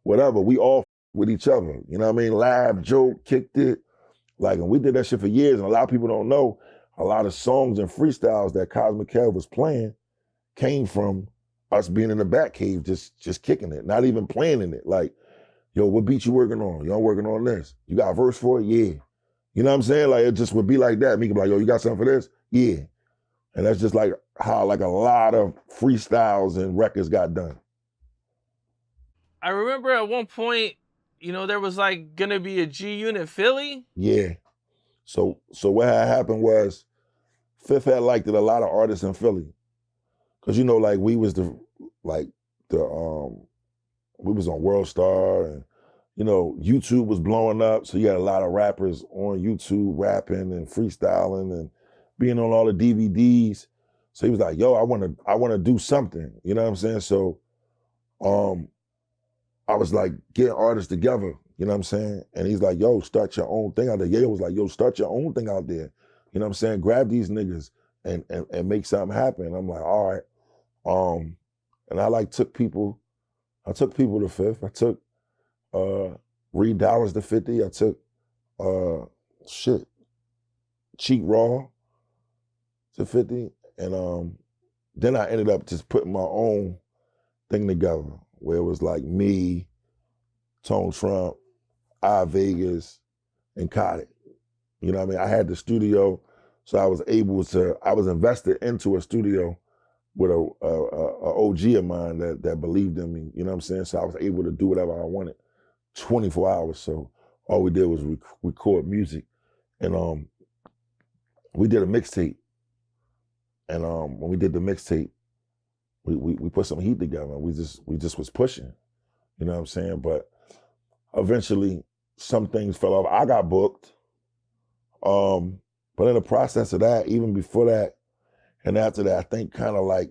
whatever. We all with each other. You know what I mean? Laugh, joke, kicked it. Like, and we did that shit for years. And a lot of people don't know a lot of songs and freestyles that Cosmic Kev was playing came from us being in the Batcave, just kicking it, not even planning it. Like, yo, what beat you working on? Y'all working on this? You got a verse for it? Yeah. You know what I'm saying? Like, it just would be like that. Me could be like, yo, you got something for this? Yeah. And that's just like how like a lot of freestyles and records got done. I remember at one point, you know, there was like gonna be a G Unit Philly. Yeah. So what had happened was Fifth had liked it a lot of artists in Philly. Cause you know, like we was we was on World Star and you know, YouTube was blowing up. So you had a lot of rappers on YouTube rapping and freestyling and being on all the DVDs. So he was like, yo, I wanna do something. You know what I'm saying? So I was like getting artists together, you know what I'm saying? And he's like, yo, start your own thing out there. Yayo was like, yo, start your own thing out there. You know what I'm saying? Grab these niggas and make something happen. I'm like, all right. And I like took people to Fifth. I took Reed Dowers to 50. I took Cheat Raw to 50. And then I ended up just putting my own thing together where it was like me, Tone Trump, Vegas, and Cotty. You know what I mean? I had the studio, so I was invested into a studio with a OG of mine that believed in me, you know what I'm saying? So I was able to do whatever I wanted 24 hours. So all we did was record music. And we did a mixtape. And when we did the mixtape, we put some heat together. We just was pushing, you know what I'm saying? But eventually some things fell off. I got booked. But in the process of that, even before that and after that, I think kind of like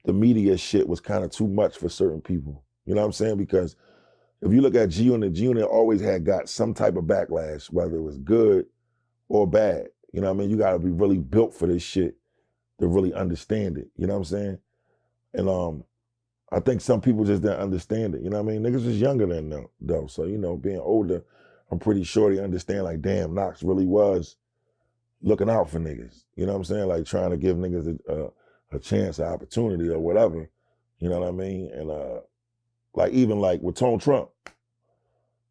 the media shit was kind of too much for certain people. You know what I'm saying? Because if you look at G-Unit always had got some type of backlash, whether it was good or bad. You know what I mean? You gotta be really built for this shit to really understand it. You know what I'm saying? And I think some people just didn't understand it. You know what I mean? Niggas was younger than them, though. So, you know, being older, I'm pretty sure they understand like, damn, Knox really was looking out for niggas. You know what I'm saying? Like trying to give niggas a chance, an opportunity or whatever. You know what I mean? And like even like with Tone Trump,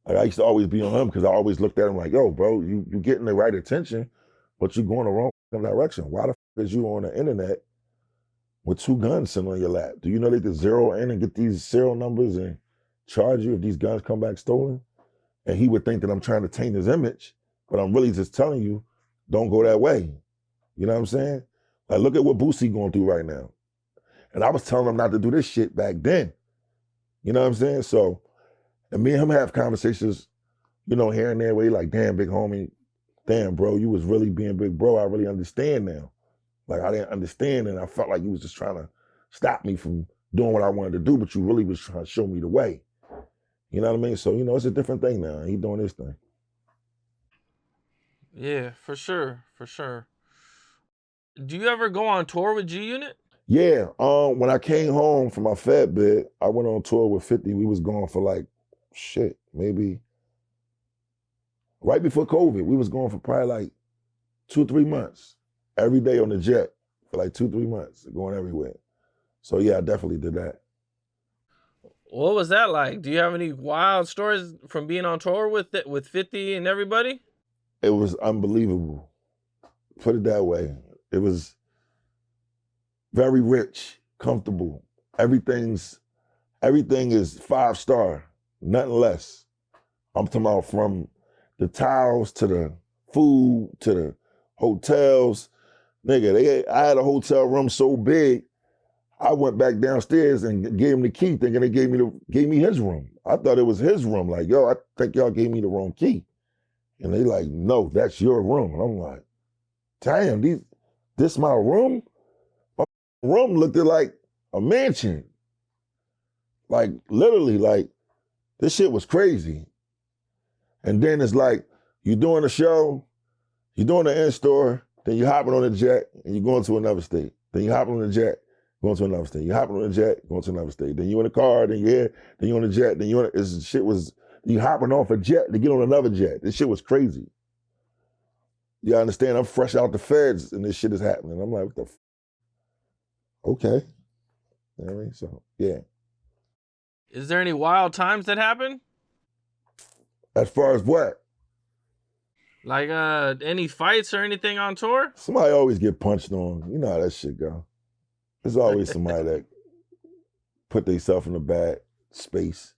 like I used to always be on him because I always looked at him like, yo, bro, you getting the right attention, but you going the wrong direction. Why the fuck is you on the internet with 2 guns sitting on your lap? Do you know they could zero in and get these serial numbers and charge you if these guns come back stolen? And he would think that I'm trying to taint his image, but I'm really just telling you, don't go that way. You know what I'm saying? Like, look at what Boosie going through right now. And I was telling him not to do this shit back then. You know what I'm saying? So, and me and him have conversations, you know, here and there where he like, damn, big homie, damn, bro, you was really being big bro. I really understand now. Like I didn't understand, and I felt like you was just trying to stop me from doing what I wanted to do, but you really was trying to show me the way. You know what I mean? So, it's a different thing now. He doing his thing. Yeah, for sure. For sure. Do you ever go on tour with G Unit? Yeah. When I came home from my Fed bid, I went on tour with 50. We was going for like, maybe right before COVID. We was going for probably like 2-3 months. Every day on the jet for like 2-3 months, going everywhere. So yeah, I definitely did that. What was that like? Do you have any wild stories from being on tour with 50 and everybody? It was unbelievable. Put it that way. It was very rich, comfortable. Everything is 5-star, nothing less. I'm talking about from the towels to the food to the hotels. Nigga, I had a hotel room so big, I went back downstairs and gave him the key, thinking they gave me his room. I thought it was his room. Like, yo, I think y'all gave me the wrong key. And they like, no, that's your room. And I'm like, damn, this my room? My room looked like a mansion. Like, literally, like, this shit was crazy. And then it's like, you're doing a show, you're doing the in-store, then you're hopping on a jet and you're going to another state. Then you're hopping on a jet, going to another state. You're hopping on a jet, going to another state. Then you're in a car, then you're here, then you're on a jet, then you hopping off a jet to get on another jet. This shit was crazy. You understand? I'm fresh out the feds and this shit is happening. I'm like, what the okay. You know what I mean? So, yeah. Is there any wild times that happen? As far as what? Like any fights or anything on tour? Somebody always get punched on. You know how that shit go. There's always somebody that put themselves in a bad space.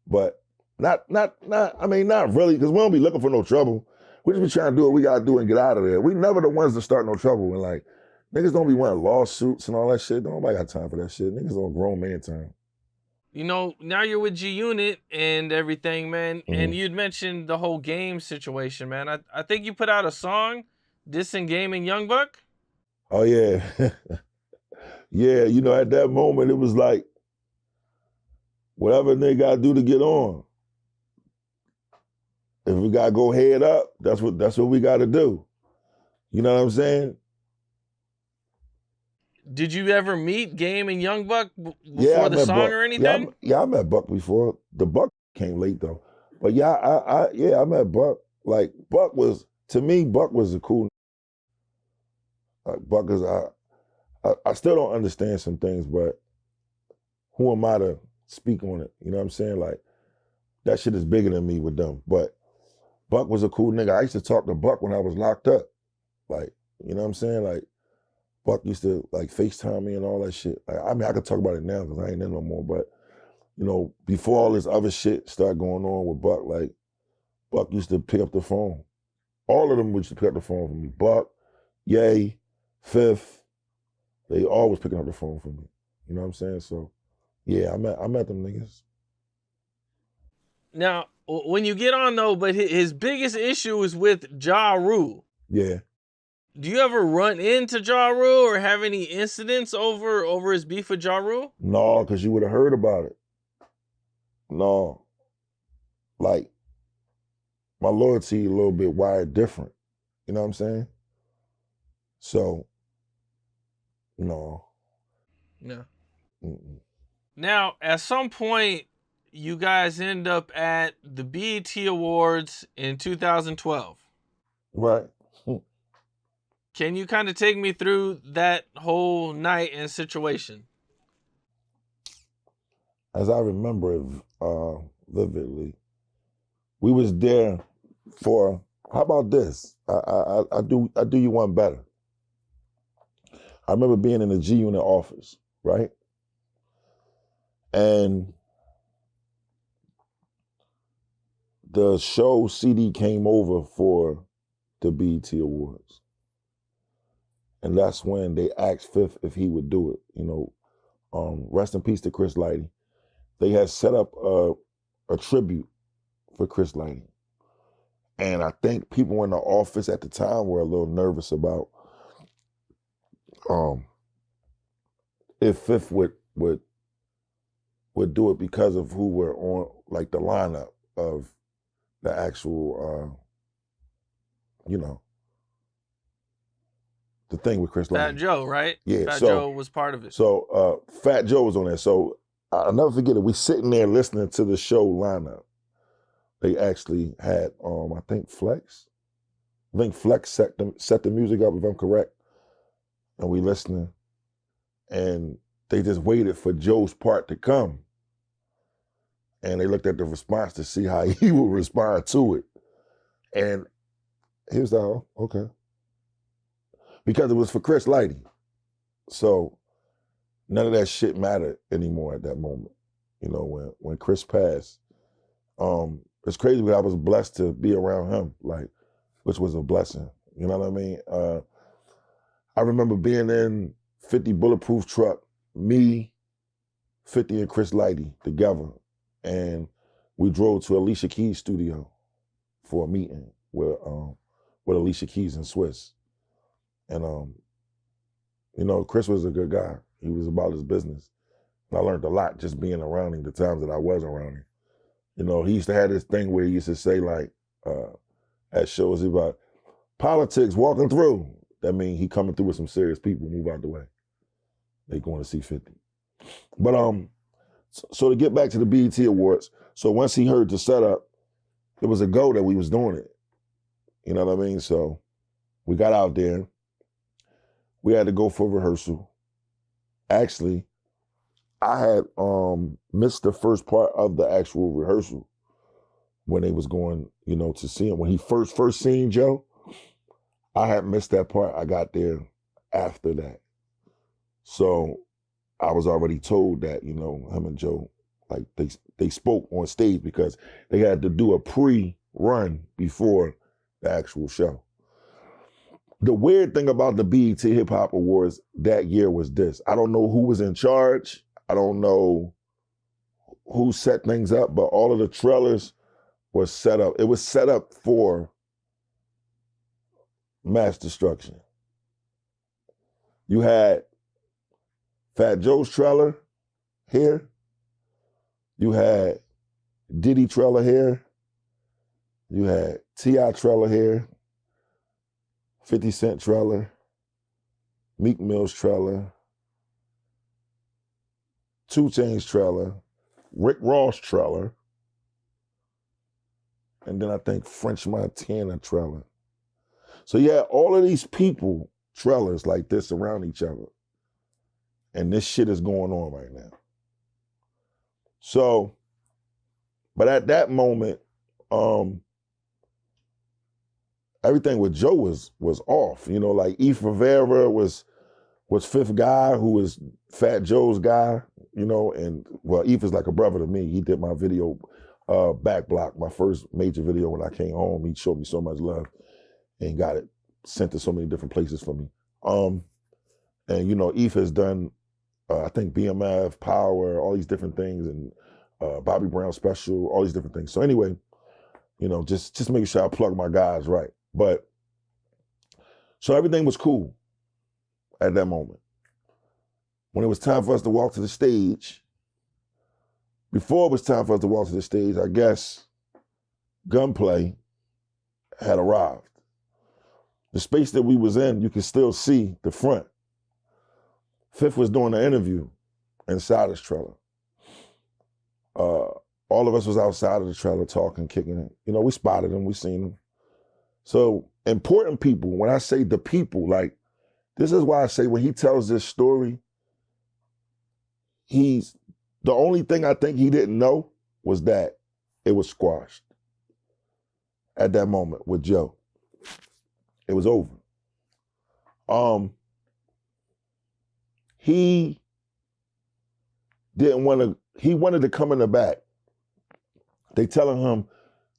But not really, because we don't be looking for no trouble. We just be trying to do what we gotta do and get out of there. We never the ones that start no trouble. And like, niggas don't be wanting lawsuits and all that shit. Nobody got time for that shit. Niggas on grown man time. Now you're with G Unit and everything, man. Mm-hmm. And you'd mentioned the whole game situation, man. I think you put out a song dissing Game and Young Buck. Oh yeah. Yeah, at that moment it was like, whatever they gotta do to get on. If we gotta go head up, that's what we gotta do. You know what I'm saying? Did you ever meet Game and Young Buck before the song Buck. or anything? I met Buck before. The Buck came late though. But yeah, I met Buck. Like Buck was a cool. Like Buck is I still don't understand some things, but who am I to speak on it? You know what I'm saying? Like that shit is bigger than me with them. But Buck was a cool nigga. I used to talk to Buck when I was locked up. Like, you know what I'm saying? Like Buck used to like FaceTime me and all that shit. Like, I mean, I could talk about it now because I ain't in no more. But, before all this other shit started going on with Buck, like Buck used to pick up the phone. All of them used to pick up the phone for me. Buck, Ye, Fifth, they always picking up the phone for me. You know what I'm saying? So, yeah, I met them niggas. Now, when you get on though, but his biggest issue is with Ja Rule. Yeah. Do you ever run into Ja Rule or have any incidents over his beef with Ja Rule? No, because you would have heard about it. No. Like, my loyalty a little bit wired different. You know what I'm saying? So, no. No. Mm-mm. Now, at some point, you guys end up at the BET Awards in 2012. Right. Can you kind of take me through that whole night and situation? As I remember it vividly, we was there for, how about this? I do you one better. I remember being in the G Unit office, right? And the show CD came over for the BET Awards. And that's when they asked Fifth if he would do it. Rest in peace to Chris Lighty. They had set up a tribute for Chris Lighty. And I think people in the office at the time were a little nervous about if Fifth would do it because of who were on like the lineup of the actual the thing with Chris Fat Lane. Joe, right? Yeah, Fat so Joe was part of it. So Fat Joe was on there. So I'll never forget it. We sitting there listening to the show lineup. They actually had I think Flex. I think Flex set the music up, if I'm correct. And we listening. And they just waited for Joe's part to come. And they looked at the response to see how he would respond to it. And he was like, oh, okay. Because it was for Chris Lighty. So none of that shit mattered anymore at that moment. You know, when Chris passed. It's crazy, but I was blessed to be around him, like, which was a blessing. You know what I mean? I remember being in 50 Bulletproof Truck, me, 50 and Chris Lighty together. And we drove to Alicia Keys' studio for a meeting with Alicia Keys and Swiss. And, Chris was a good guy. He was about his business. And I learned a lot just being around him the times that I was around him. You know, he used to have this thing where he used to say, like, at shows about politics walking through. That means he coming through with some serious people, move out the way. They going to see 50. But so to get back to the BET Awards, so once he heard the setup, it was a go that we was doing it. You know what I mean? So we got out there. We had to go for rehearsal. Actually, I had missed the first part of the actual rehearsal when they was going, to see him. When he first seen Joe, I had missed that part. I got there after that. So I was already told that, him and Joe, like they spoke on stage because they had to do a pre-run before the actual show. The weird thing about the BET Hip Hop Awards that year was this. I don't know who was in charge. I don't know who set things up, but all of the trailers were set up. It was set up for mass destruction. You had Fat Joe's trailer here. You had Diddy trailer here. You had T.I. trailer here. 50 Cent trailer. Meek Mill's trailer. 2 Chainz trailer. Rick Ross trailer. And then I think French Montana trailer. So you had all of these people, trailers like this around each other. And this shit is going on right now. So, but at that moment, everything with Joe was off. Like Eve Rivera was fifth guy, who was Fat Joe's guy, and well, Eve is like a brother to me. He did my video, Back Block, my first major video when I came home. He showed me so much love and got it sent to so many different places for me. And Eve has done, I think BMF, Power, all these different things, and Bobby Brown Special, all these different things. So anyway, just making sure I plug my guys right. But so everything was cool at that moment. When it was time for us to walk to the stage, before it was time for us to walk to the stage, I guess Gunplay had arrived. The space that we was in, you could still see the front. Fifth was doing the interview inside his trailer. All of us was outside of the trailer talking, kicking it. We spotted him, we seen him. So important people, when I say the people, like, this is why I say when he tells this story, the only thing I think he didn't know was that it was squashed at that moment with Joe. It was over. He wanted to come in the back. They telling him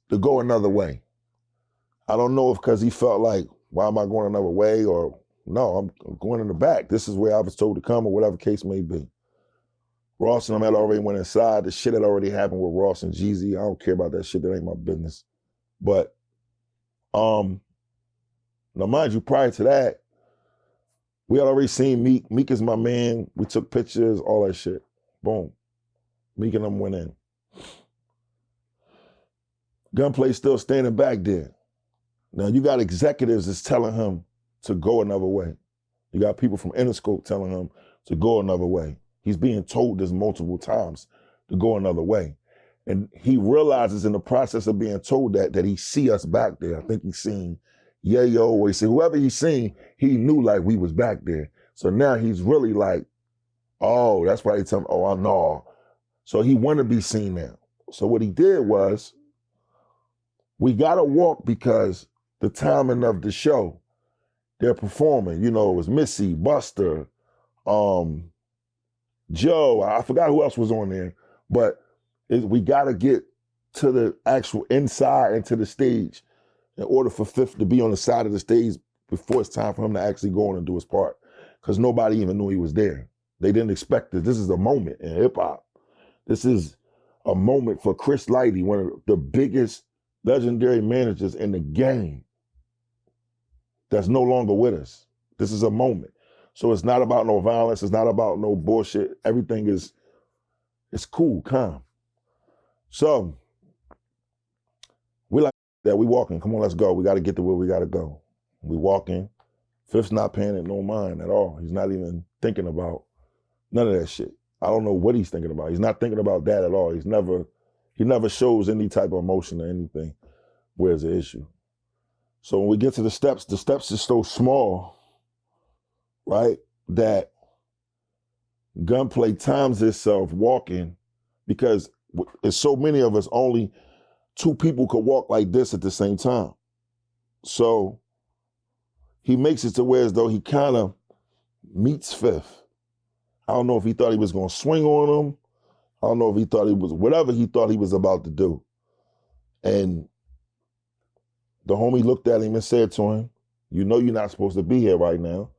to go another way. I don't know if because he felt like, why am I going another way? Or no, I'm going in the back. This is where I was told to come, or whatever case may be. Ross and them had already went inside. The shit had already happened with Ross and Jeezy. I don't care about that shit. That ain't my business. But Now, mind you, prior to that, we had already seen Meek. Meek is my man. We took pictures, all that shit. Boom. Meek and them went in. Gunplay still standing back there. Now, you got executives that's telling him to go another way. You got people from Interscope telling him to go another way. He's being told this multiple times to go another way. And he realizes in the process of being told that he see us back there. I think he's seen Yayo, or he said whoever he's seen, he knew like we was back there. So now he's really like, oh, that's why they tell him, oh, I know. So he want to be seen now. So what he did was, we got to walk because the timing of the show, they're performing. You know, it was Missy, Buster, Joe. I forgot who else was on there. But we got to get to the actual inside and to the stage in order for Fifth to be on the side of the stage before it's time for him to actually go on and do his part. Because nobody even knew he was there. They didn't expect it. This is a moment in hip hop. This is a moment for Chris Lighty, one of the biggest legendary managers in the game, that's no longer with us. This is a moment. So it's not about no violence. It's not about no bullshit. Everything is, it's cool, calm. So we like that. We walking. Come on, let's go. We got to get to where we got to go. We walking. Fifth's not paying it no mind at all. He's not even thinking about none of that shit. I don't know what he's thinking about. He's not thinking about that at all. He never shows any type of emotion or anything where it's an issue. So when we get to the steps is so small, right, that Gunplay times itself walking, because there's so many of us, only 2 people could walk like this at the same time. So he makes it to where as though he kind of meets Fifth. I don't know if he thought he was going to swing on him. I don't know if he thought he was, whatever he thought he was about to do. And the homie looked at him and said to him, you know you're not supposed to be here right now.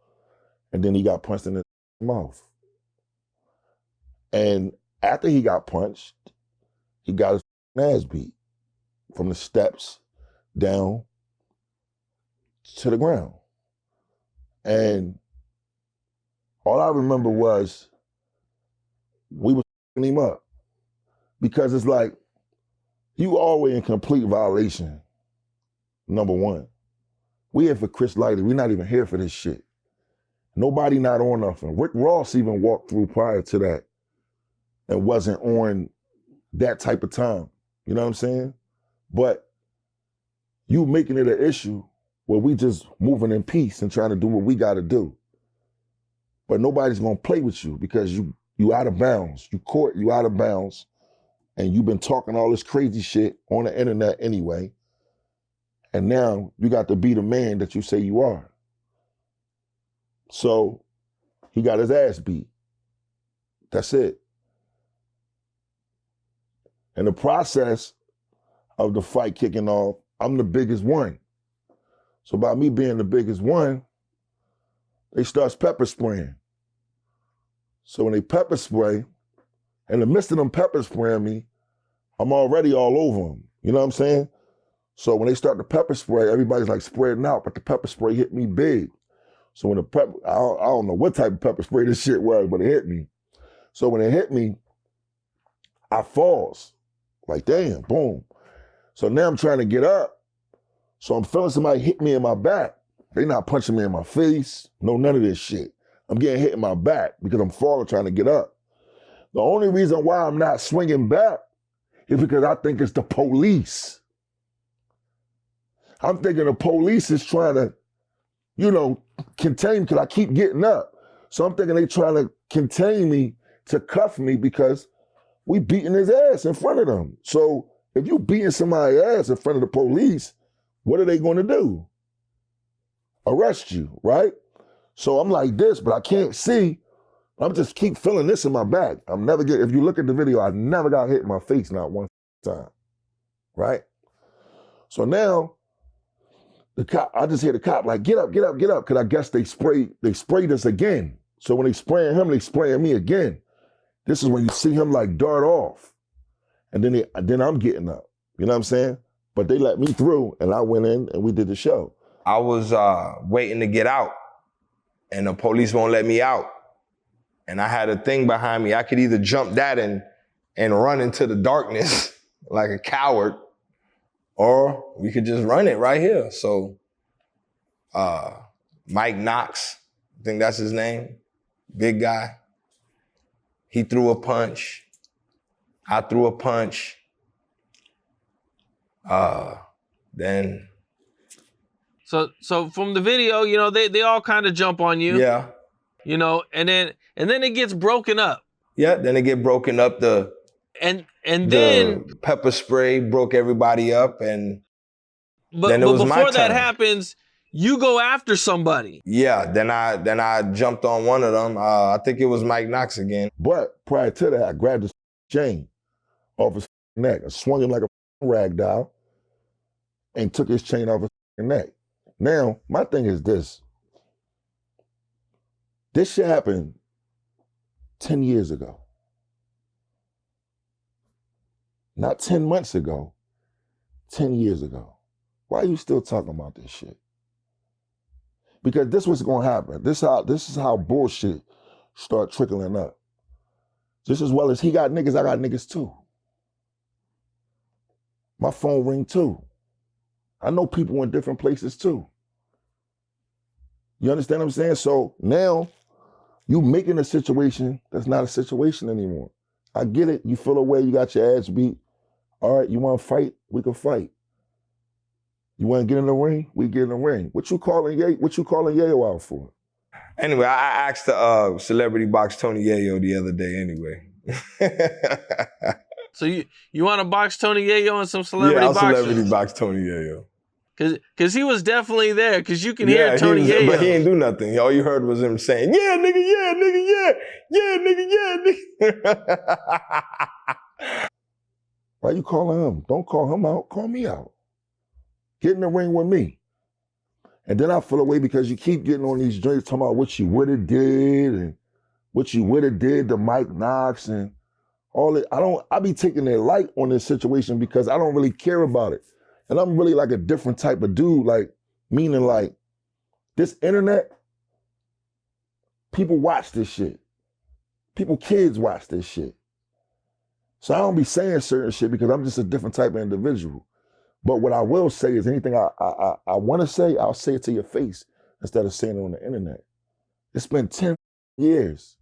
And then he got punched in the mouth. And after he got punched, he got his ass beat from the steps down to the ground. And all I remember was we were him up, because it's like, you always in complete violation, number one. We here for Chris Lighty. We're not even here for this shit. Nobody not on nothing. Rick Ross even walked through prior to that and wasn't on that type of time. You know what I'm saying? But you making it an issue where we just moving in peace and trying to do what we got to do. But nobody's going to play with you because you out of bounds. You out of bounds. And you've been talking all this crazy shit on the internet anyway. And now you got to be the man that you say you are. So he got his ass beat. That's it. In the process of the fight kicking off, I'm the biggest one. So by me being the biggest one, they starts pepper spraying. So when they pepper spray, in the midst of them pepper spraying me, I'm already all over them. You know what I'm saying? So when they start the pepper spray, everybody's like spreading out, but the pepper spray hit me big. So when the pepper, I don't know what type of pepper spray this shit was, but it hit me. So when it hit me, I falls. Like, damn, boom. So now I'm trying to get up. So I'm feeling somebody hit me in my back. They not punching me in my face. No, none of this shit. I'm getting hit in my back because I'm falling trying to get up. The only reason why I'm not swinging back is because I think it's the police. I'm thinking the police is trying to, contain me because I keep getting up. So I'm thinking they trying to contain me to cuff me because we beating his ass in front of them. So if you beating somebody's ass in front of the police, what are they going to do? Arrest you, right? So I'm like this, but I can't see. I'm just keep feeling this in my back. If you look at the video, I never got hit in my face, not one time, right? So now, I just hear the cop like, get up, get up, get up, because I guess they sprayed us again. So when they spraying him, they spraying me again. This is when you see him like dart off. And then I'm getting up. You know what I'm saying? But they let me through, and I went in and we did the show. I was waiting to get out, and the police won't let me out. And I had a thing behind me. I could either jump that and run into the darkness like a coward, or we could just run it right here. So Mike Knox, I think that's his name, big guy. He threw a punch. I threw a punch. Then. So from the video, you know, they all kind of jump on you. Yeah. You know, and then it gets broken up. Yeah, then it get broken up. And then the pepper spray broke everybody up, and then it was my turn. But before that happens, you go after somebody. Yeah, then I jumped on one of them. I think it was Mike Knox again. But prior to that, I grabbed his chain off his neck and swung him like a rag doll and took his chain off his neck. Now, my thing is this. This shit happened 10 years ago. Not 10 months ago, 10 years ago. Why are you still talking about this shit? Because this was gonna happen. This is how bullshit start trickling up. Just as well as he got niggas, I got niggas too. My phone ring too. I know people in different places too. You understand what I'm saying? So now you making a situation that's not a situation anymore. I get it. You feel away. You got your ass beat. All right, you want to fight? We can fight. You want to get in the ring? We get in the ring. What you calling Yayo out for? Anyway, I asked the celebrity box Tony Yayo the other day. Anyway. So you want to box Tony Yayo and some celebrity boxers? Yeah, I'll celebrity box Tony Yayo. Cause he was definitely there. Cause you can hear Tony Yayo. But he didn't do nothing. All you heard was him saying, "Yeah, nigga, yeah, nigga, yeah, yeah, nigga, yeah." Why you calling him? Don't call him out. Call me out. Get in the ring with me. And then I feel away because you keep getting on these joints talking about what you would have did and what you would have did to Mike Knox and all that. I be taking their light on this situation because I don't really care about it. And I'm really like a different type of dude, like, meaning like, this internet, people watch this shit. Kids watch this shit. So I don't be saying certain shit because I'm just a different type of individual. But what I will say is anything I want to say, I'll say it to your face instead of saying it on the internet. It's been 10 years.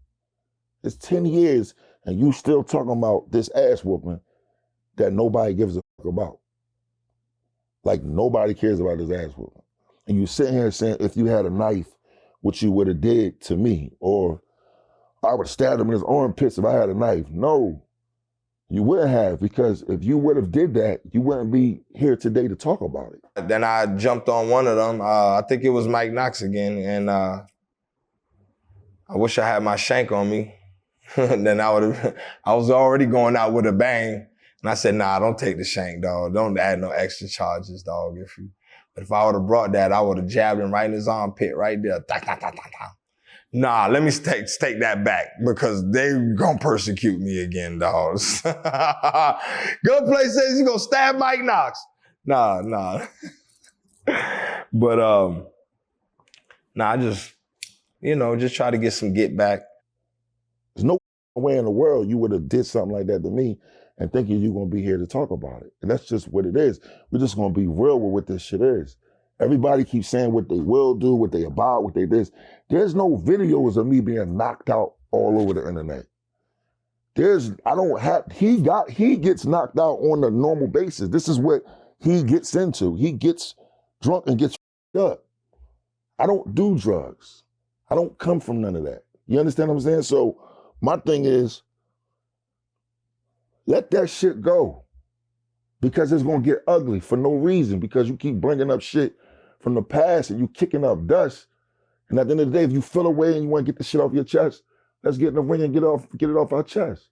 It's 10 years and you still talking about this ass whooping that nobody gives a fuck about. Like nobody cares about this ass whooping. And you sit here saying, if you had a knife, what you would have did to me, or I would have stabbed him in his armpits if I had a knife. No, you wouldn't have, because if you would have did that, you wouldn't be here today to talk about it. Then I jumped on one of them. I think it was Mike Knox again, and I wish I had my shank on me. Then I was already going out with a bang. And I said, nah, don't take the shank, dog. Don't add no extra charges, dog. But if I would have brought that, I would have jabbed him right in his armpit right there. Nah, let me take that back because they gonna persecute me again, dogs. Gunplay says he's gonna stab Mike Knox. Nah. But I just, just try to get some get back. There's no way in the world you would have did something like that to me and thinking you're going to be here to talk about it. And that's just what it is. We're just going to be real with what this shit is. Everybody keeps saying what they will do, what they about, what they this. There's no videos of me being knocked out all over the internet. He gets knocked out on a normal basis. This is what he gets into. He gets drunk and gets up. I don't do drugs. I don't come from none of that. You understand what I'm saying? So my thing is, let that shit go, because it's gonna get ugly for no reason, because you keep bringing up shit from the past and you kicking up dust. And at the end of the day, if you feel away and you want to get the shit off your chest, let's get in the ring and get it off our chest.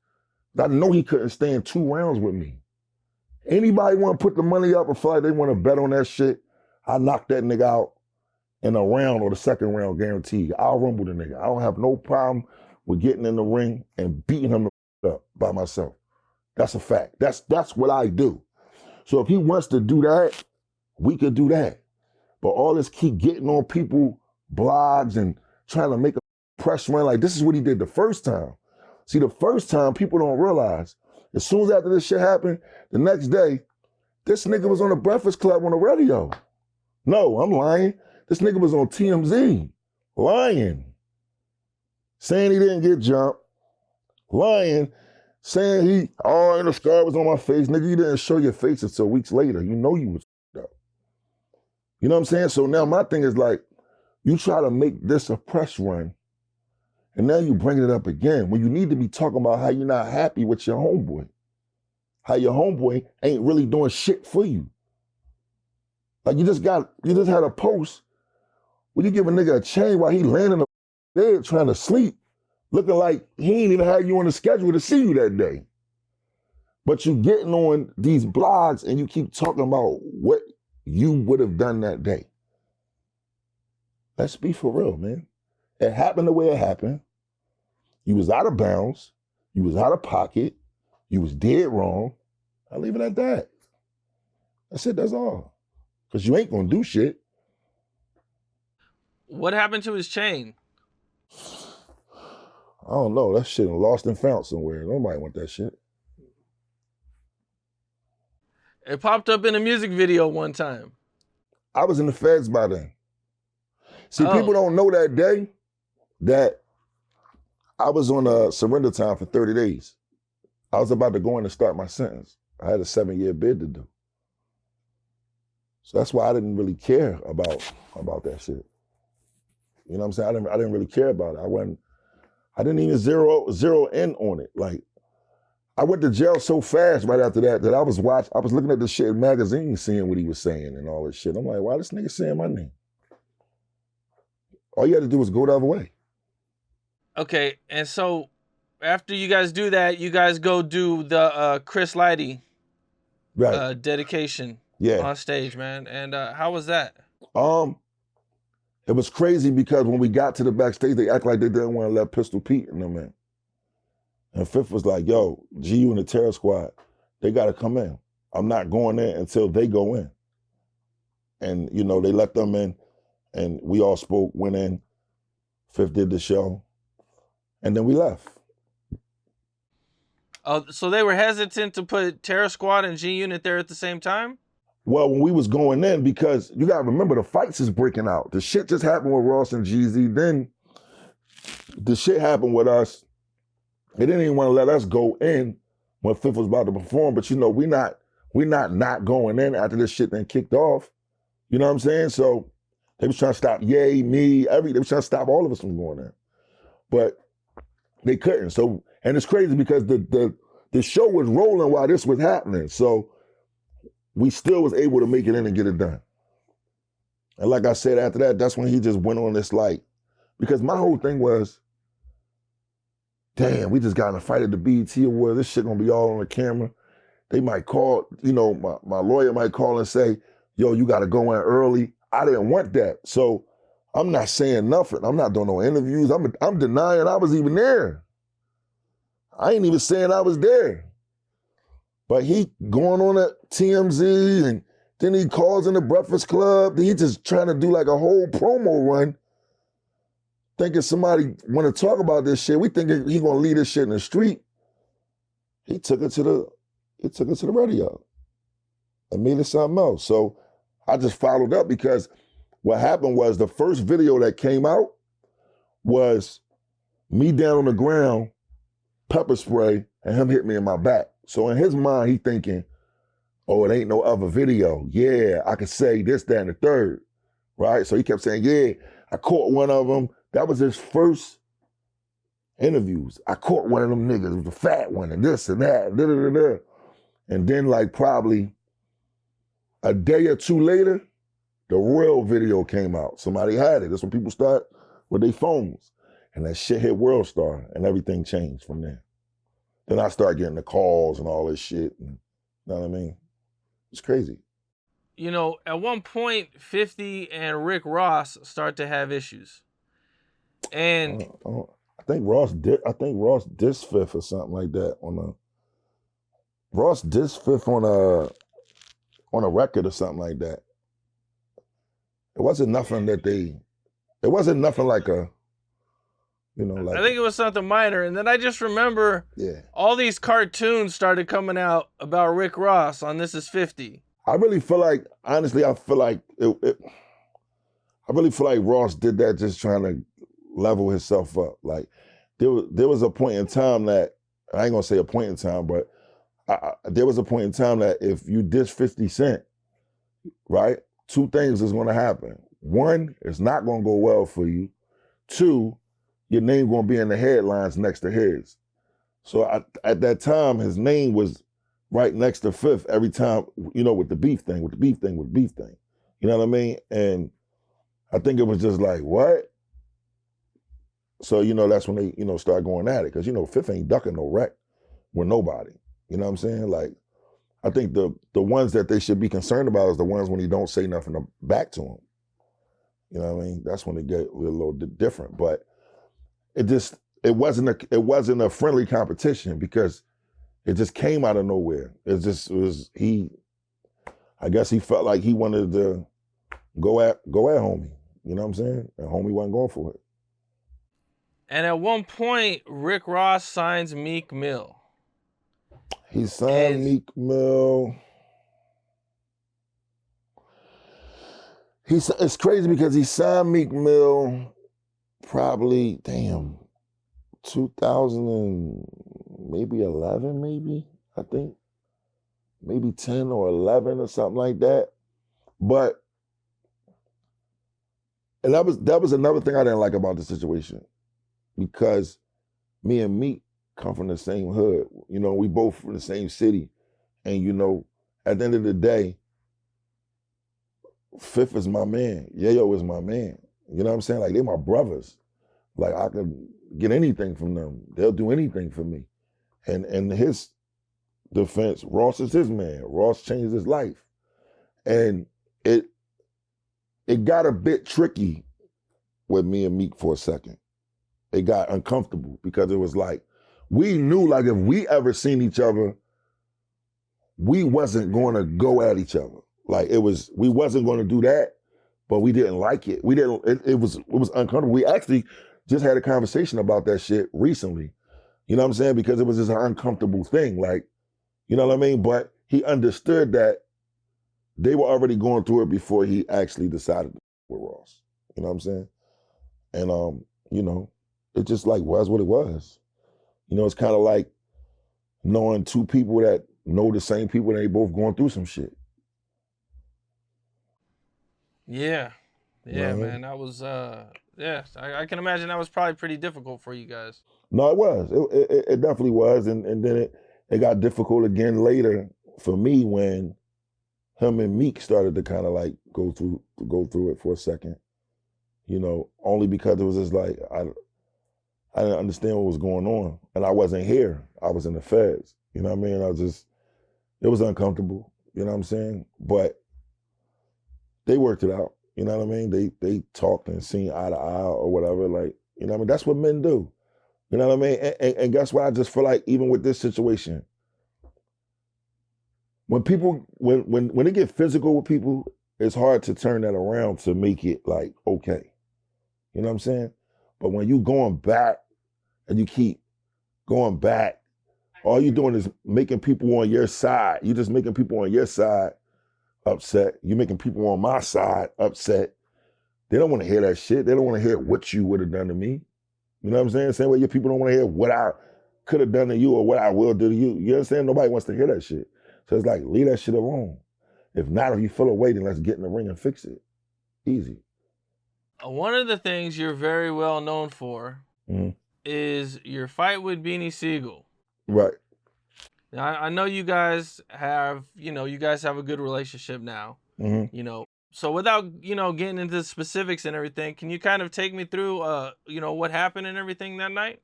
I know he couldn't stand 2 rounds with me. Anybody want to put the money up and feel like they want to bet on that shit, I knock that nigga out in a round or the second round, guaranteed. I'll rumble the nigga. I don't have no problem with getting in the ring and beating him up by myself. That's a fact. That's what I do. So if he wants to do that, we could do that. But all this keep getting on people blogs and trying to make a press run, like this is what he did the first time. See, the first time people don't realize, as soon as after this shit happened, the next day, this nigga was on the Breakfast Club on the radio. No, I'm lying. This nigga was on TMZ, lying. Saying he didn't get jumped, lying, saying the scar was on my face. Nigga, you didn't show your face until weeks later. You know you was up. You know what I'm saying? So now my thing is like, you try to make this a press run, and now you bring it up again when you need to be talking about how you're not happy with your homeboy. How your homeboy ain't really doing shit for you. Like you just had a post where you give a nigga a chain while he laying in the bed trying to sleep, looking like he ain't even had you on the schedule to see you that day. But you getting on these blogs and you keep talking about what you would have done that day. Let's be for real, man. It happened the way it happened. You was out of bounds. You was out of pocket. You was dead wrong. I'll leave it at that. That's it, that's all. Because you ain't gonna do shit. What happened to his chain? I don't know. That shit lost and found somewhere. Nobody want that shit. It popped up in a music video one time. I was in the feds by then. See, people don't know that day that I was on a surrender time for 30 days. I was about to go in and start my sentence. I had a 7-year bid to do. So that's why I didn't really care about that shit. You know what I'm saying? I didn't really care about it. I didn't even zero in on it. Like, I went to jail so fast right after that I was looking at the shit in magazines, seeing what he was saying and all this shit. I'm like, why this nigga saying my name? All you had to do was go the other way. Okay, and so after you guys do that, you guys go do the Chris Lighty dedication on stage, man. And how was that? It was crazy because when we got to the backstage, they act like they didn't want to let Pistol Pete in them in. And Fifth was like, yo, GU and the Terror Squad, they got to come in. I'm not going in until they go in. And, you know, they let them in and we all spoke, went in. Fifth did the show. And then we left. Oh, so they were hesitant to put Terror Squad and G Unit there at the same time? Well, when we was going in, because you got to remember the fights is breaking out. The shit just happened with Ross and Jeezy. Then the shit happened with us. They didn't even want to let us go in when Fifth was about to perform. But you know, we not going in after this shit then kicked off. You know what I'm saying? So they was trying to stop Ye, me, they was trying to stop all of us from going in. But they couldn't. So, and it's crazy because the show was rolling while this was happening. So we still was able to make it in and get it done. And like I said, after that, that's when he just went on this like, because my whole thing was, damn, we just got in a fight at the BET Awards. This shit gonna be all on the camera. They might call, you know, my lawyer might call and say, yo, you gotta go in early. I didn't want that. So I'm not saying nothing. I'm not doing no interviews. I'm denying I was even there. I ain't even saying I was there. But he going on at TMZ and then he calls in the Breakfast Club. He just trying to do like a whole promo run, thinking somebody want to talk about this shit. We thinking he gonna leave this shit in the street. He took it to the radio and made it something else. So I just followed up because what happened was the first video that came out was me down on the ground, pepper spray, and him hit me in my back. So in his mind, he thinking, oh, it ain't no other video. Yeah, I could say this, that, and the third, right? So he kept saying, yeah, I caught one of them. That was his first interviews. I caught one of them niggas. It was a fat one and this and that, da, da, da, da. And then like probably a day or two later, the real video came out. Somebody had it. That's when people start with their phones. And that shit hit World Star and everything changed from there. Then I started getting the calls and all this shit. And, you know what I mean? It's crazy. You know, at one point, 50 and Rick Ross start to have issues. And I think Ross dissed Fifth or something like that. Ross dissed Fifth on on a record or something like that. It wasn't nothing it wasn't nothing like a, like. I think it was something minor. And then I just remember all these cartoons started coming out about Rick Ross on This Is 50. I really feel like, honestly, I really feel like Ross did that just trying to level himself up. Like, there was a point in time that, I ain't gonna say a point in time, but there was a point in time that if you diss 50 Cent, right, two things is gonna happen. One, it's not gonna go well for you. Two, your name gonna be in the headlines next to his. So at that time, his name was right next to Fifth every time, with the beef thing. You know what I mean? And I think it was just like, what? So, that's when they, start going at it. Because, Fifth ain't ducking no wreck with nobody. You know what I'm saying? Like, I think the ones that they should be concerned about is the ones when he don't say nothing back to him. You know what I mean? That's when it get a little different. But it wasn't a friendly competition because it just came out of nowhere. I guess he felt like he wanted to go at homie. You know what I'm saying? And homie wasn't going for it. And at one point, Rick Ross signs Meek Mill. He signed Meek Mill. It's crazy because he signed Meek Mill probably, 2000 and maybe 11, I think. Maybe 10 or 11 or something like that. But, and that was another thing I didn't like about the situation. Because me and Meek come from the same hood. We both from the same city. And, at the end of the day, Fifth is my man. Yayo is my man. You know what I'm saying? Like, they're my brothers. Like, I could get anything from them. They'll do anything for me. And in his defense, Ross is his man. Ross changed his life. And it got a bit tricky with me and Meek for a second. It got uncomfortable because it was like, we knew like if we ever seen each other, we wasn't going to go at each other. Like we wasn't going to do that, but we didn't like it. It was uncomfortable. We actually just had a conversation about that shit recently. You know what I'm saying? Because it was just an uncomfortable thing. Like, you know what I mean? But he understood that they were already going through it before he actually decided to with Ross. You know what I'm saying? And, it just like was what it was. It's kind of like knowing two people that know the same people and they both going through some shit. Yeah, man. That was, I can imagine that was probably pretty difficult for you guys. No, it was. It definitely was. And then it got difficult again later for me when him and Meek started to kind of like go through it for a second. Only because it was just like, I didn't understand what was going on. And I wasn't here. I was in the feds. You know what I mean? It was uncomfortable. You know what I'm saying? But they worked it out. You know what I mean? They talked and seen eye to eye or whatever. Like, you know what I mean? That's what men do. You know what I mean? And guess what? I just feel like even with this situation, when people, when they get physical with people, it's hard to turn that around to make it like, okay. You know what I'm saying? But when you going back and you keep going back, all you're doing is making people on your side. You're just making people on your side upset. You're making people on my side upset. They don't want to hear that shit. They don't want to hear what you would have done to me. You know what I'm saying? Same way your people don't want to hear what I could have done to you or what I will do to you. You understand? Nobody wants to hear that shit. So it's like, leave that shit alone. If not, if you feel away, then let's get in the ring and fix it. Easy. One of the things you're very well known for is your fight with Beanie Sigel. Right. Now, I know you guys have, a good relationship now, So without, getting into the specifics and everything, can you kind of take me through, what happened and everything that night?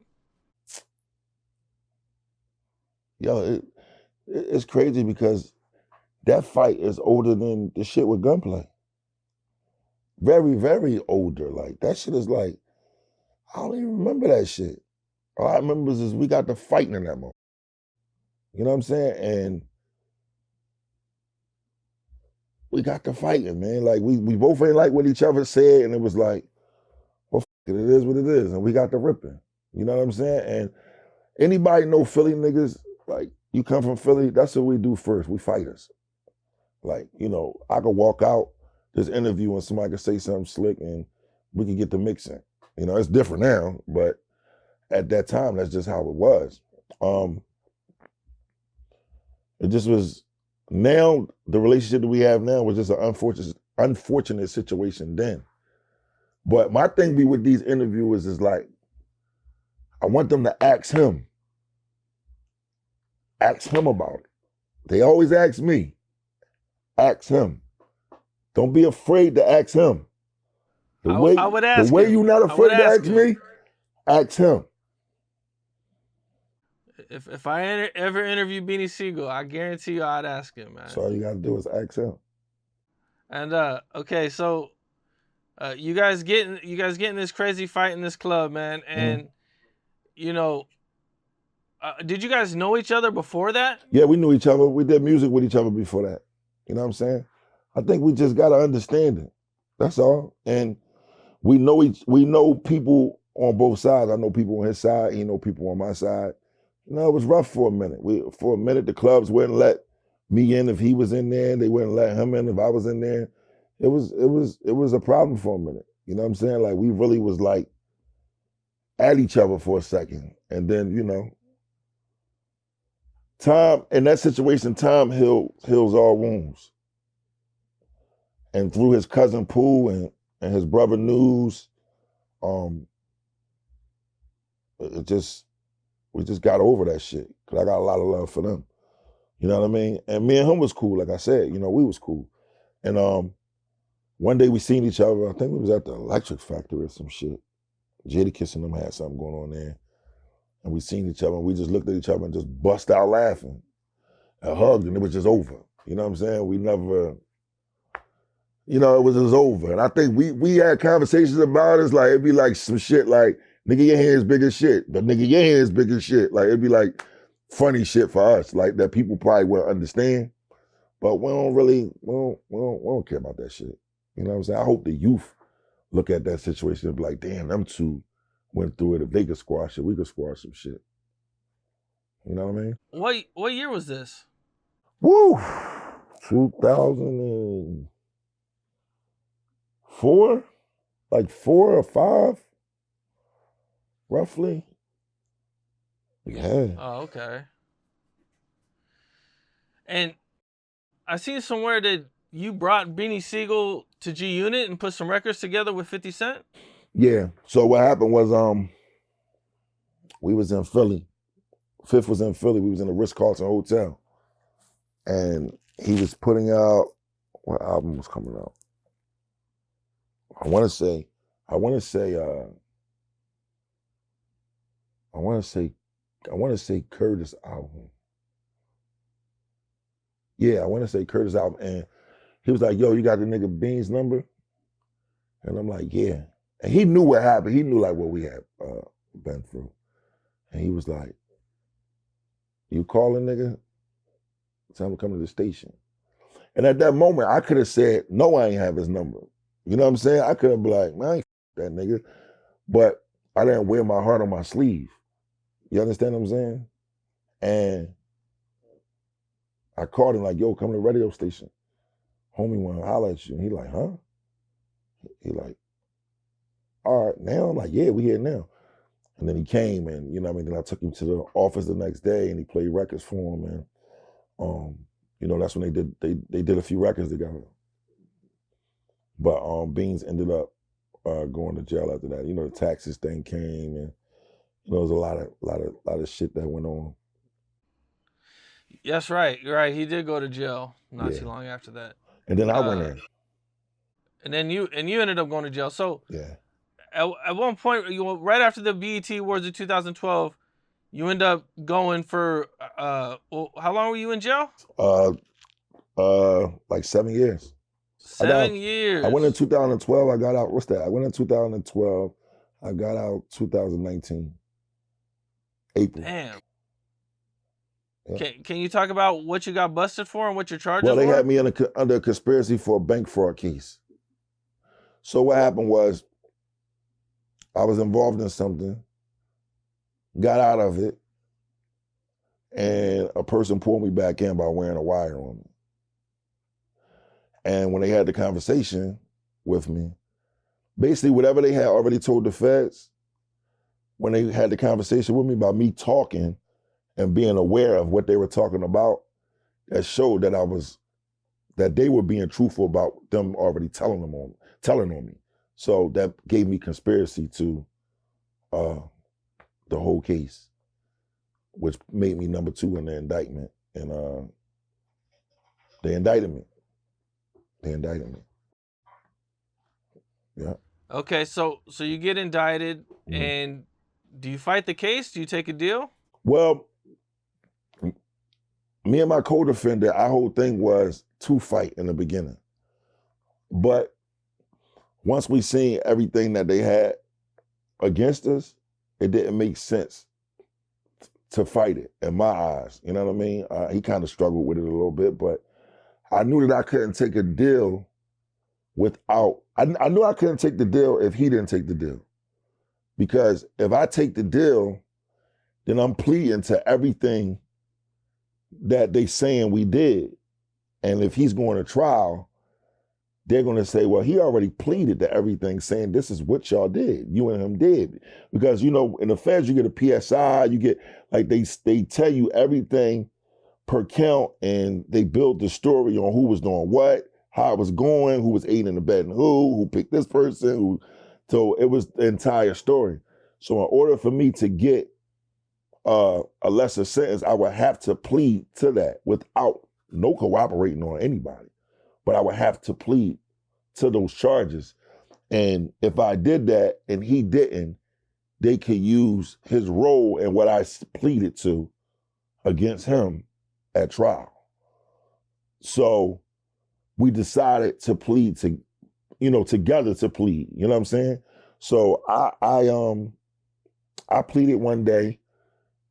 Yo, it's crazy because that fight is older than the shit with Gunplay. Very, very older. Like, that shit is like, I don't even remember that shit. All I remember is we got to fighting in that moment. You know what I'm saying? And we got to fighting, man. Like we both ain't like what each other said, and it was like, well, it is what it is, and we got to ripping. You know what I'm saying? And anybody know Philly niggas? Like you come from Philly, that's what we do first. We fighters. Like I could walk out this interview and somebody could say something slick, and we could get the mixing. It's different now, but at that time, that's just how it was. It just was. Now the relationship that we have now was just an unfortunate situation then. But my thing be with these interviewers is like, I want them to ask him about it. They always ask me. Ask him. Don't be afraid to ask him. I would ask the way him. You're not afraid to ask me, ask him. If I ever interview Beanie Sigel, I guarantee you I'd ask him, man. So all you gotta do is ask him. And okay, so you guys getting this crazy fight in this club, man, and did you guys know each other before that? Yeah, we knew each other. We did music with each other before that. You know what I'm saying? I think we just gotta understand it. That's all. And we know people on both sides. I know people on his side. He know people on my side. It was rough for a minute. For a minute, the clubs wouldn't let me in if he was in there. They wouldn't let him in if I was in there. It was a problem for a minute. You know what I'm saying? Like we really was like at each other for a second, and then time in that situation, time heals all wounds. And through his cousin Pooh and his brother News, we just got over that shit. Cause I got a lot of love for them. You know what I mean? And me and him was cool, like I said, we was cool. And one day we seen each other, I think we was at the electric factory or some shit. Jadakiss and them had something going on there. And we seen each other and we just looked at each other and just bust out laughing. And hugged and it was just over. You know what I'm saying? We never, it was just over. And I think we had conversations about it. Like, it'd be like some shit like, nigga, your hand's big as shit. But nigga, your hand's big as shit. Like, it'd be like funny shit for us, like that people probably won't understand. But we don't care about that shit. You know what I'm saying? I hope the youth look at that situation and be like, damn, them two went through it. If they could squash it, we could squash some shit. You know what I mean? What year was this? Woo! 2004? Like 4 or 5? Roughly. Yeah. Oh, okay. And I seen somewhere that you brought Beanie Sigel to G Unit and put some records together with 50 Cent? Yeah. So what happened was we was in Philly. Fifth was in Philly. We was in the Ritz-Carlton Hotel. And he was putting out, what album was coming out? I want to say Curtis album. Yeah, I want to say Curtis album. And he was like, yo, you got the nigga Bean's number? And I'm like, yeah. And he knew what happened. He knew like what we had been through. And he was like, you calling nigga? Tell him to come to the station. And at that moment, I could have said, no, I ain't have his number. You know what I'm saying? I could have been like, man, I ain't that nigga. But I didn't wear my heart on my sleeve. You understand what I'm saying? And I called him like, yo, come to the radio station. Homie want to holler at you. And he like, huh? He like, all right, now? I'm like, yeah, we here now. And then he came and, then I took him to the office the next day and he played records for him. And, that's when they did a few records together. But Beans ended up going to jail after that. The taxes thing came and, there was a lot of shit that went on. That's right. You're right. He did go to jail not too long after that. And then I went in. And then you ended up going to jail. So yeah. At one point, right after the BET Awards of 2012, you end up going for how long were you in jail? Like 7 years. 7 years. I went in 2012. I got out. What's that? I went in 2012. I got out 2019. April. Damn. Can you talk about what you got busted for and what your charges Well, they were? had me under a conspiracy for a bank fraud case. So what happened was I was involved in something, got out of it, and a person pulled me back in by wearing a wire on me. And when they had the conversation with me, basically whatever they had already told the feds, when they had the conversation with me about me talking and being aware of what they were talking about, that showed that they were being truthful about them already telling on me. So that gave me conspiracy to the whole case, which made me number 2 in the indictment. And they indicted me. Yeah. Okay, so you get indicted, Mhm. and do you fight the case? Do you take a deal? Well, me and my co-defendant, our whole thing was to fight in the beginning. But once we seen everything that they had against us, it didn't make sense to fight it in my eyes. You know what I mean? He kind of struggled with it a little bit, but I knew that I couldn't take a deal without, I knew I couldn't take the deal if he didn't take the deal. Because if I take the deal, then I'm pleading to everything that they saying we did. And if he's going to trial, they're going to say, well, he already pleaded to everything, saying this is what y'all did, you and him did. Because, you know, in the feds, you get a PSI, you get, like, they tell you everything per count, and they build the story on who was doing what, how it was going, who was aiding and abetting who picked this person, so it was the entire story. So in order for me to get a lesser sentence, I would have to plead to that without no cooperating on anybody. But I would have to plead to those charges. And if I did that and he didn't, they could use his role and what I pleaded to against him at trial. So we decided to plead to, together to plead. You know what I'm saying? So I pleaded one day.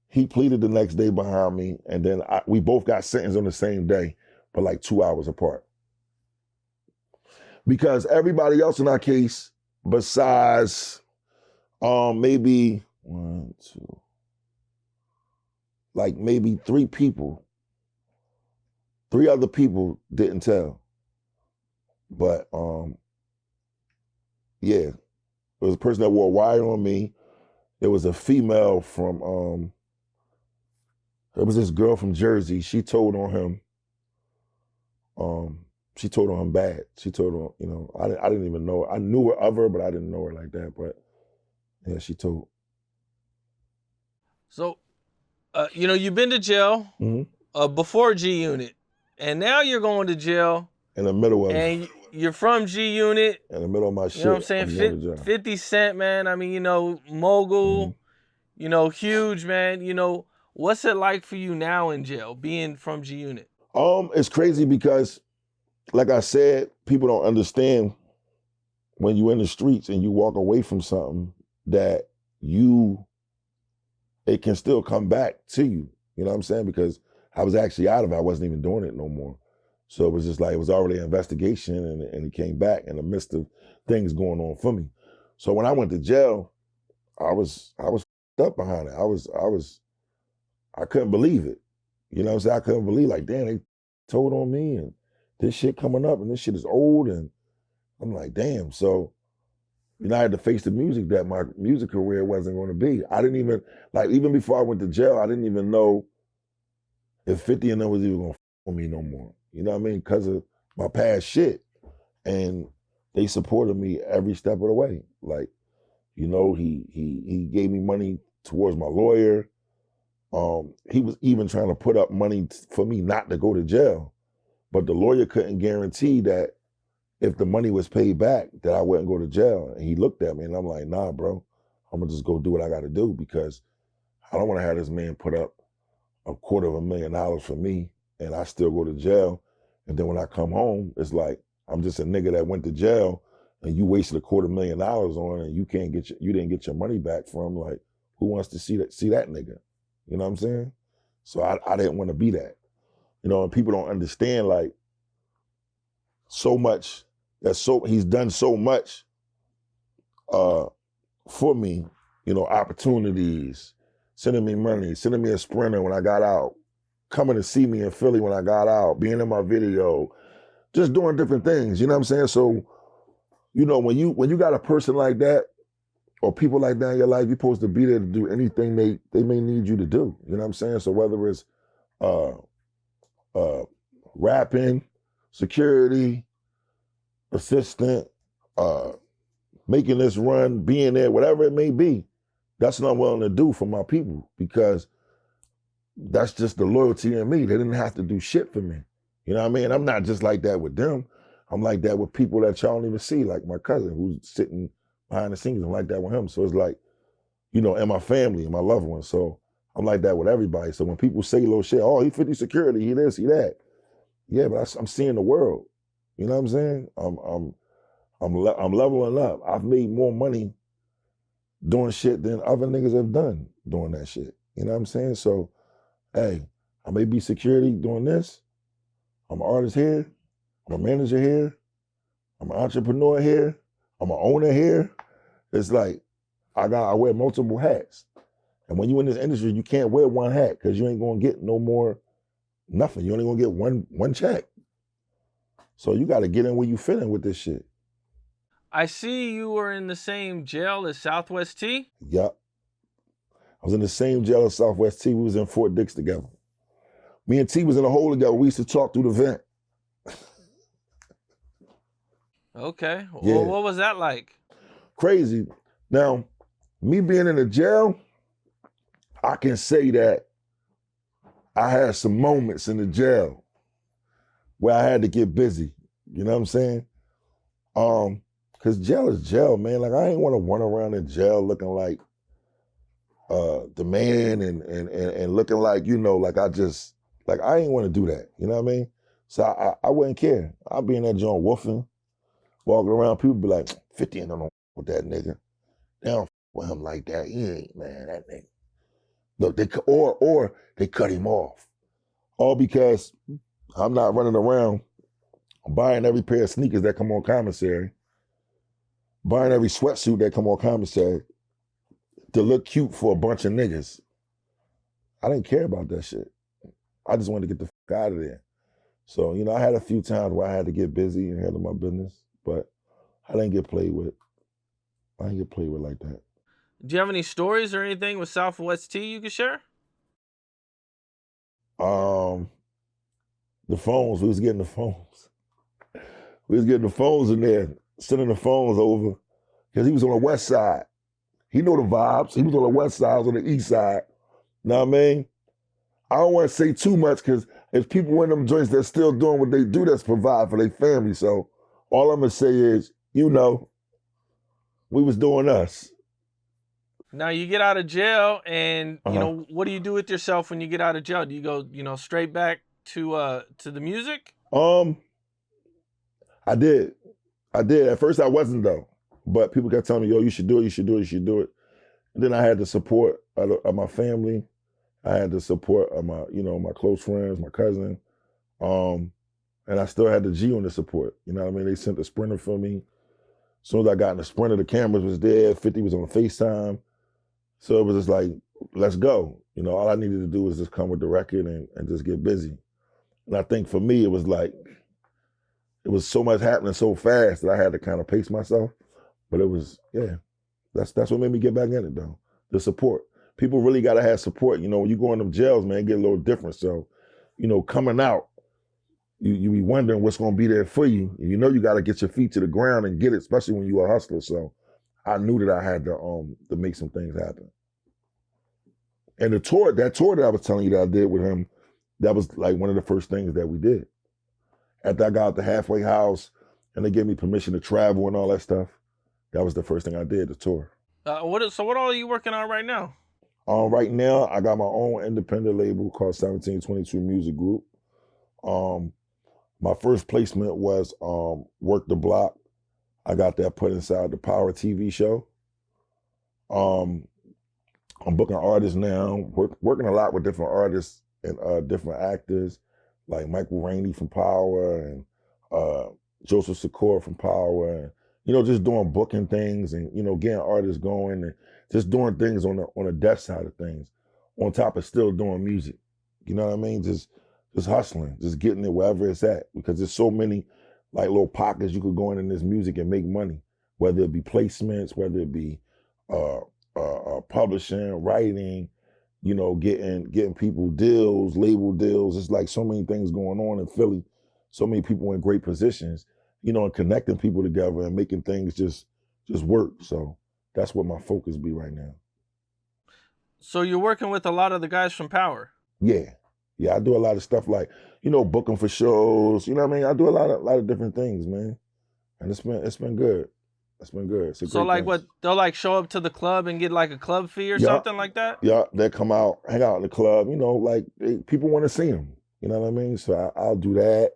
He pleaded the next day behind me, and then we both got sentenced on the same day, but like 2 hours apart. Because everybody else in our case, besides maybe one, two, like maybe 3 people, 3 other people didn't tell. But yeah, there was a person that wore a wire on me. There was a female from there was this girl from Jersey. She told on him. She told on him bad. She told on, I didn't even know her. I knew her of her, but I didn't know her like that. But yeah, she told. So, you've been to jail before G Unit, and now you're going to jail in the middle of, and you're from G Unit. In the middle of my shit. You know what I'm saying? 50 Cent, man. I mean, mogul, huge, man. What's it like for you now in jail, being from G Unit? It's crazy because, like I said, people don't understand when you're in the streets and you walk away from something that it can still come back to you. You know what I'm saying? Because I was actually out of it. I wasn't even doing it no more. So it was just like, it was already an investigation, and it came back in the midst of things going on for me. So when I went to jail, I was up behind it. I couldn't believe it. You know what I'm saying? I couldn't believe, like, damn, they told on me, and this shit coming up, and this shit is old, and I'm like, damn. So, I had to face the music that my music career wasn't going to be. I didn't even, even before I went to jail, I didn't even know if 50 and them was even going to with me no more. You know what I mean? Because of my past shit. And they supported me every step of the way. Like, he gave me money towards my lawyer. He was even trying to put up money for me not to go to jail. But the lawyer couldn't guarantee that if the money was paid back, that I wouldn't go to jail. And he looked at me, and I'm like, nah, bro, I'm gonna just go do what I gotta do, because I don't wanna have this man put up $250,000 for me and I still go to jail. And then when I come home, it's like, I'm just a nigga that went to jail and you wasted $250,000 on, and you didn't get your money back from. Like, who wants to see that nigga? You know what I'm saying? So I didn't want to be that. You know, and people don't understand like so much he's done so much for me, you know, opportunities, sending me money, sending me a Sprinter when I got out, coming to see me in Philly when I got out, being in my video, just doing different things, you know what I'm saying? So, you know, when you got a person like that or people like that in your life, you're supposed to be there to do anything they may need you to do, you know what I'm saying? So whether it's rapping, security, assistant, making this run, being there, whatever it may be, that's what I'm willing to do for my people because that's just the loyalty in me. They didn't have to do shit for me. You know what I mean? I'm not just like that with them. I'm like that with people that y'all don't even see, like my cousin who's sitting behind the scenes. I'm like that with him. So it's like, you know, and my family and my loved ones. So I'm like that with everybody. So when people say little shit, oh, he 50 security, he this, he that. Yeah, but I'm seeing the world. You know what I'm saying? I'm leveling up. I've made more money doing shit than other niggas have done doing that shit. You know what I'm saying? So, hey, I may be security doing this. I'm an artist here. I'm a manager here. I'm an entrepreneur here. I'm an owner here. It's like I wear multiple hats. And when you in this industry, you can't wear one hat because you ain't gonna get no more nothing. You only gonna get one check. So you gotta get in where you fit in with this shit. I see you were in the same jail as Southwest T. Yup. I was in the same jail as Southwest T. We was in Fort Dix together. Me and T was in a hole together. We used to talk through the vent. Okay. Yeah. Well, what was that like? Crazy. Now, me being in the jail, I can say that I had some moments in the jail where I had to get busy. You know what I'm saying? Cause jail is jail, man. Like I ain't want to run around in jail looking like the man and looking like, you know, like I ain't want to do that. You know what I mean? So I wouldn't care. I'd be in that joint woofing, walking around. People be like, 50 and don't with that nigga. They don't with him like that. He ain't, man, that nigga. Look, they cut him off. All because I'm not running around buying every pair of sneakers that come on commissary, buying every sweatsuit that come on commissary to look cute for a bunch of niggas. I didn't care about that shit. I just wanted to get the fuck out of there. So, you know, I had a few times where I had to get busy and handle my business, but I didn't get played with. I didn't get played with like that. Do you have any stories or anything with Southwest T you could share? The phones, we was getting the phones. We was getting the phones in there, sending the phones over, because he was on the west side. He know the vibes. He was on the west side, I was on the east side. Know what I mean? I don't want to say too much because if people in them joints that's still doing what they do, that's provide for their family. So all I'm gonna say is, you know, we was doing us. Now you get out of jail, and you know, what do you do with yourself when you get out of jail? Do you go, you know, straight back to the music? I did. At first I wasn't though, but people kept telling me, yo, you should do it, you should do it, you should do it. And then I had the support of my family. I had the support of my, you know, my close friends, my cousin. And I still had the G on the support. You know what I mean? They sent the Sprinter for me. As soon as I got in the Sprinter, the cameras was there, 50 was on FaceTime. So it was just like, let's go. You know, all I needed to do was just come with the record and just get busy. And I think for me, it was like, it was so much happening so fast that I had to kind of pace myself. But it was, yeah, that's what made me get back in it though, the support. People really got to have support. You know, when you go in them jails, man, it get a little different. So, you know, coming out, you be wondering what's going to be there for you. And you know you got to get your feet to the ground and get it, especially when you're a hustler. So I knew that I had to make some things happen. And that tour that I was telling you that I did with him, that was like one of the first things that we did. After I got out the halfway house and they gave me permission to travel and all that stuff, that was the first thing I did, the tour. What all are you working on right now? Right now, I got my own independent label called 1722 Music Group. My first placement was Work the Block. I got that put inside the Power TV show. I'm booking artists now, working a lot with different artists and different actors like Michael Rainey from Power and Joseph Sikora from Power, and just doing booking things and getting artists going and just doing things on the desk side of things, on top of still doing music. You know what I mean? Just hustling, just getting it wherever it's at, because there's so many like little pockets you could go in this music and make money, whether it be placements, whether it be publishing, writing, getting people deals, label deals. It's like so many things going on in Philly, so many people in great positions, and connecting people together and making things just work. So that's what my focus be right now. So you're working with a lot of the guys from Power. Yeah. I do a lot of stuff like, booking for shows. You know what I mean? I do a lot of different things, man. And it's been good. It's been good. It's a so great like thing. what, they'll like show up to the club and get like a club fee or something like that? Yeah, they come out, hang out in the club, like people want to see them. You know what I mean? So I'll do that.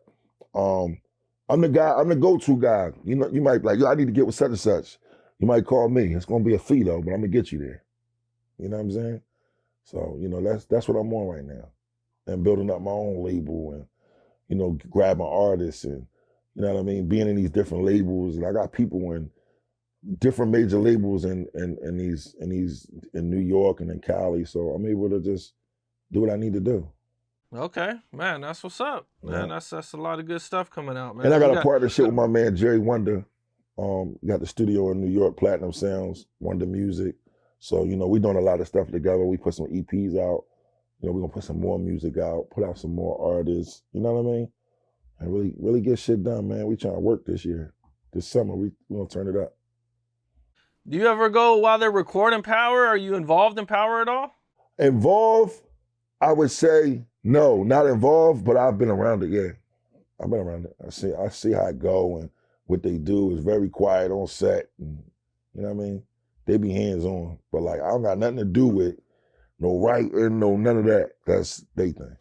I'm the go-to guy. You might be like, yo, I need to get with such and such. You might call me. It's gonna be a fee though, but I'm gonna get you there. You know what I'm saying? So, that's what I'm on right now. And building up my own label and, grabbing artists and, you know what I mean, being in these different labels. And I got people in different major labels in New York and in Cali. So I'm able to just do what I need to do. Okay, man, that's what's up. Man, that's a lot of good stuff coming out, man. And I got a partnership with my man Jerry Wonder. Got the studio in New York, Platinum Sounds, Wonder Music. So, we doing a lot of stuff together. We put some EPs out. We're gonna put some more music out, put out some more artists, you know what I mean? And really, really get shit done, man. We trying to work this year. This summer, we gonna turn it up. Do you ever go while they're recording Power? Are you involved in Power at all? Involved, I would say no, not involved, but I've been around it, yeah. I've been around it. I see how it go, and what they do is very quiet on set. And, you know what I mean? They be hands-on, but like I don't got nothing to do with no writing, no none of that. That's they thing.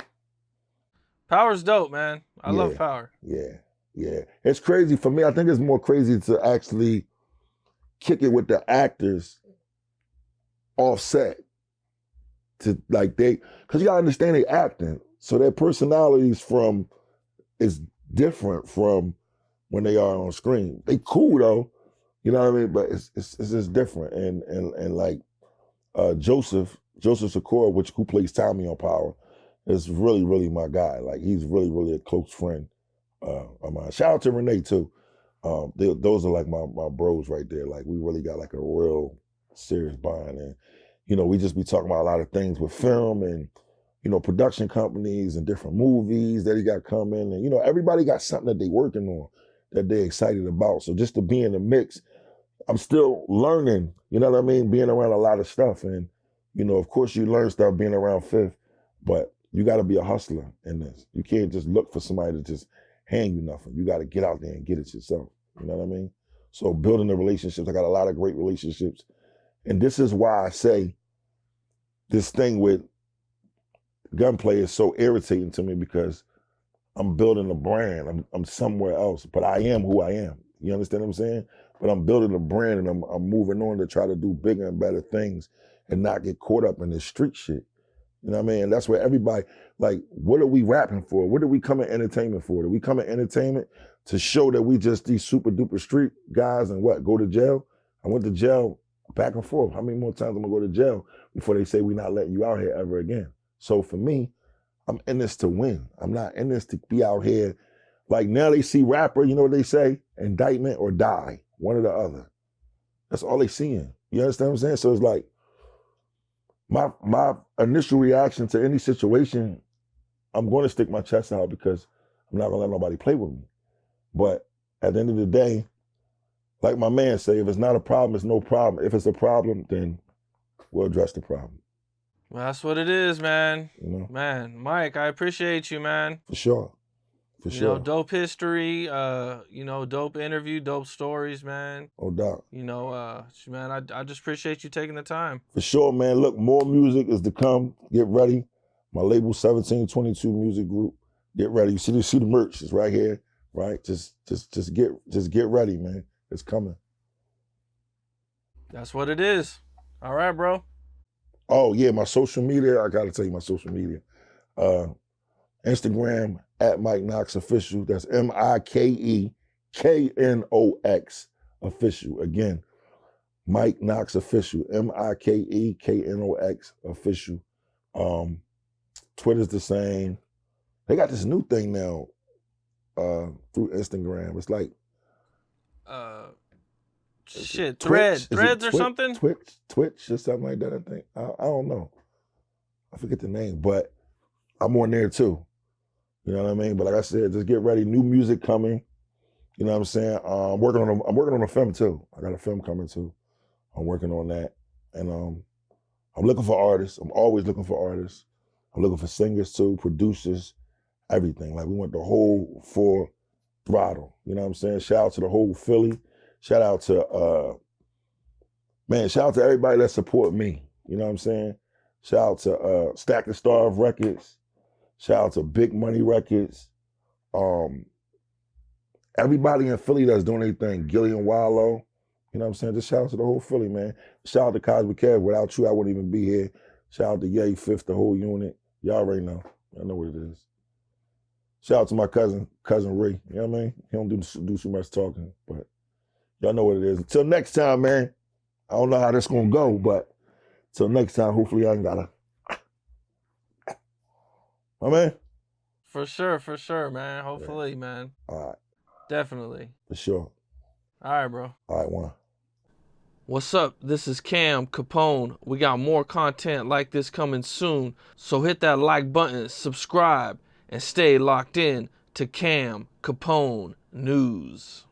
Power's dope, man. I love Power. Yeah. It's crazy for me. I think it's more crazy to actually kick it with the actors offset. To like because you gotta understand they acting, so their personalities is different from when they are on screen. They cool though, you know what I mean? But it's just different. And like Joseph Sikora, who plays Tommy on Power, is really, really my guy. Like he's really, really a close friend of mine. Shout out to Renee too. Those are like my bros right there. Like we really got like a real serious bond, and we just be talking about a lot of things with film and production companies and different movies that he got coming, and everybody got something that they working on that they're excited about. So just to be in the mix, I'm still learning. You know what I mean? Being around a lot of stuff, and of course you learn stuff being around Fifth, but you got to be a hustler in this. You can't just look for somebody to just hand you nothing. You got to get out there and get it yourself. You know what I mean? So building the relationships, I got a lot of great relationships. And this is why I say this thing with Gunplay is so irritating to me, because I'm building a brand. I'm somewhere else, but I am who I am. You understand what I'm saying? But I'm building a brand, and I'm moving on to try to do bigger and better things and not get caught up in this street shit. You know what I mean? And that's where everybody, like, what are we rapping for? What do we come in entertainment for? Do we come in entertainment to show that we just these super duper street guys and what, go to jail? I went to jail back and forth. How many more times am I going to go to jail before they say we're not letting you out here ever again? So for me, I'm in this to win. I'm not in this to be out here. Like now they see rapper, you know what they say? Indictment or die, one or the other. That's all they seeing. You understand what I'm saying? So it's like, my initial reaction to any situation, I'm going to stick my chest out because I'm not going to let nobody play with me. But at the end of the day, like my man say, if it's not a problem, it's no problem. If it's a problem, then we'll address the problem. Well, that's what it is, man. Man, Mike, I appreciate you, man. For sure. For sure. Dope history, dope interview, dope stories, man. No doubt. Man, I just appreciate you taking the time. For sure, man. Look, more music is to come. Get ready. My label 1722 Music Group. Get ready. You see the merch. It's right here, right? Just get ready, man. It's coming. That's what it is. All right, bro. Oh yeah, my social media. I gotta tell you my social media. Instagram at Mike Knox Official. That's MikeKnox Official. Again, Mike Knox Official. MikeKnox Official. Twitter's the same. They got this new thing now through Instagram. It's like Threads or Twitch, something? Twitch or something like that, I think. I don't know. I forget the name, but I'm on there too. You know what I mean? But like I said, just get ready. New music coming. You know what I'm saying? I'm working on a film too. I got a film coming too. I'm working on that. And I'm looking for artists. I'm always looking for artists. I'm looking for singers too, producers, everything. Like we went the whole full throttle. You know what I'm saying? Shout out to the whole Philly. Shout out to shout out to everybody that support me. You know what I'm saying? Shout out to Stack the Star of Records. Shout out to Big Money Records. Everybody in Philly that's doing anything. Gillian Wallow. You know what I'm saying? Just shout out to the whole Philly, man. Shout out to Cosmic Kev. Without you, I wouldn't even be here. Shout out to Ye Fifth, the whole unit. Y'all already know. Y'all know what it is. Shout out to my cousin Ray. You know what I mean? He don't do too much talking, but y'all know what it is. Until next time, man. I don't know how this gonna go, but till next time, hopefully I ain't gotta. My man? For sure, man. Hopefully, yeah. Man. All right. Definitely. For sure. All right, bro. All right, one. What's up? This is Cam Capone. We got more content like this coming soon, so hit that like button, subscribe, and stay locked in to Cam Capone News.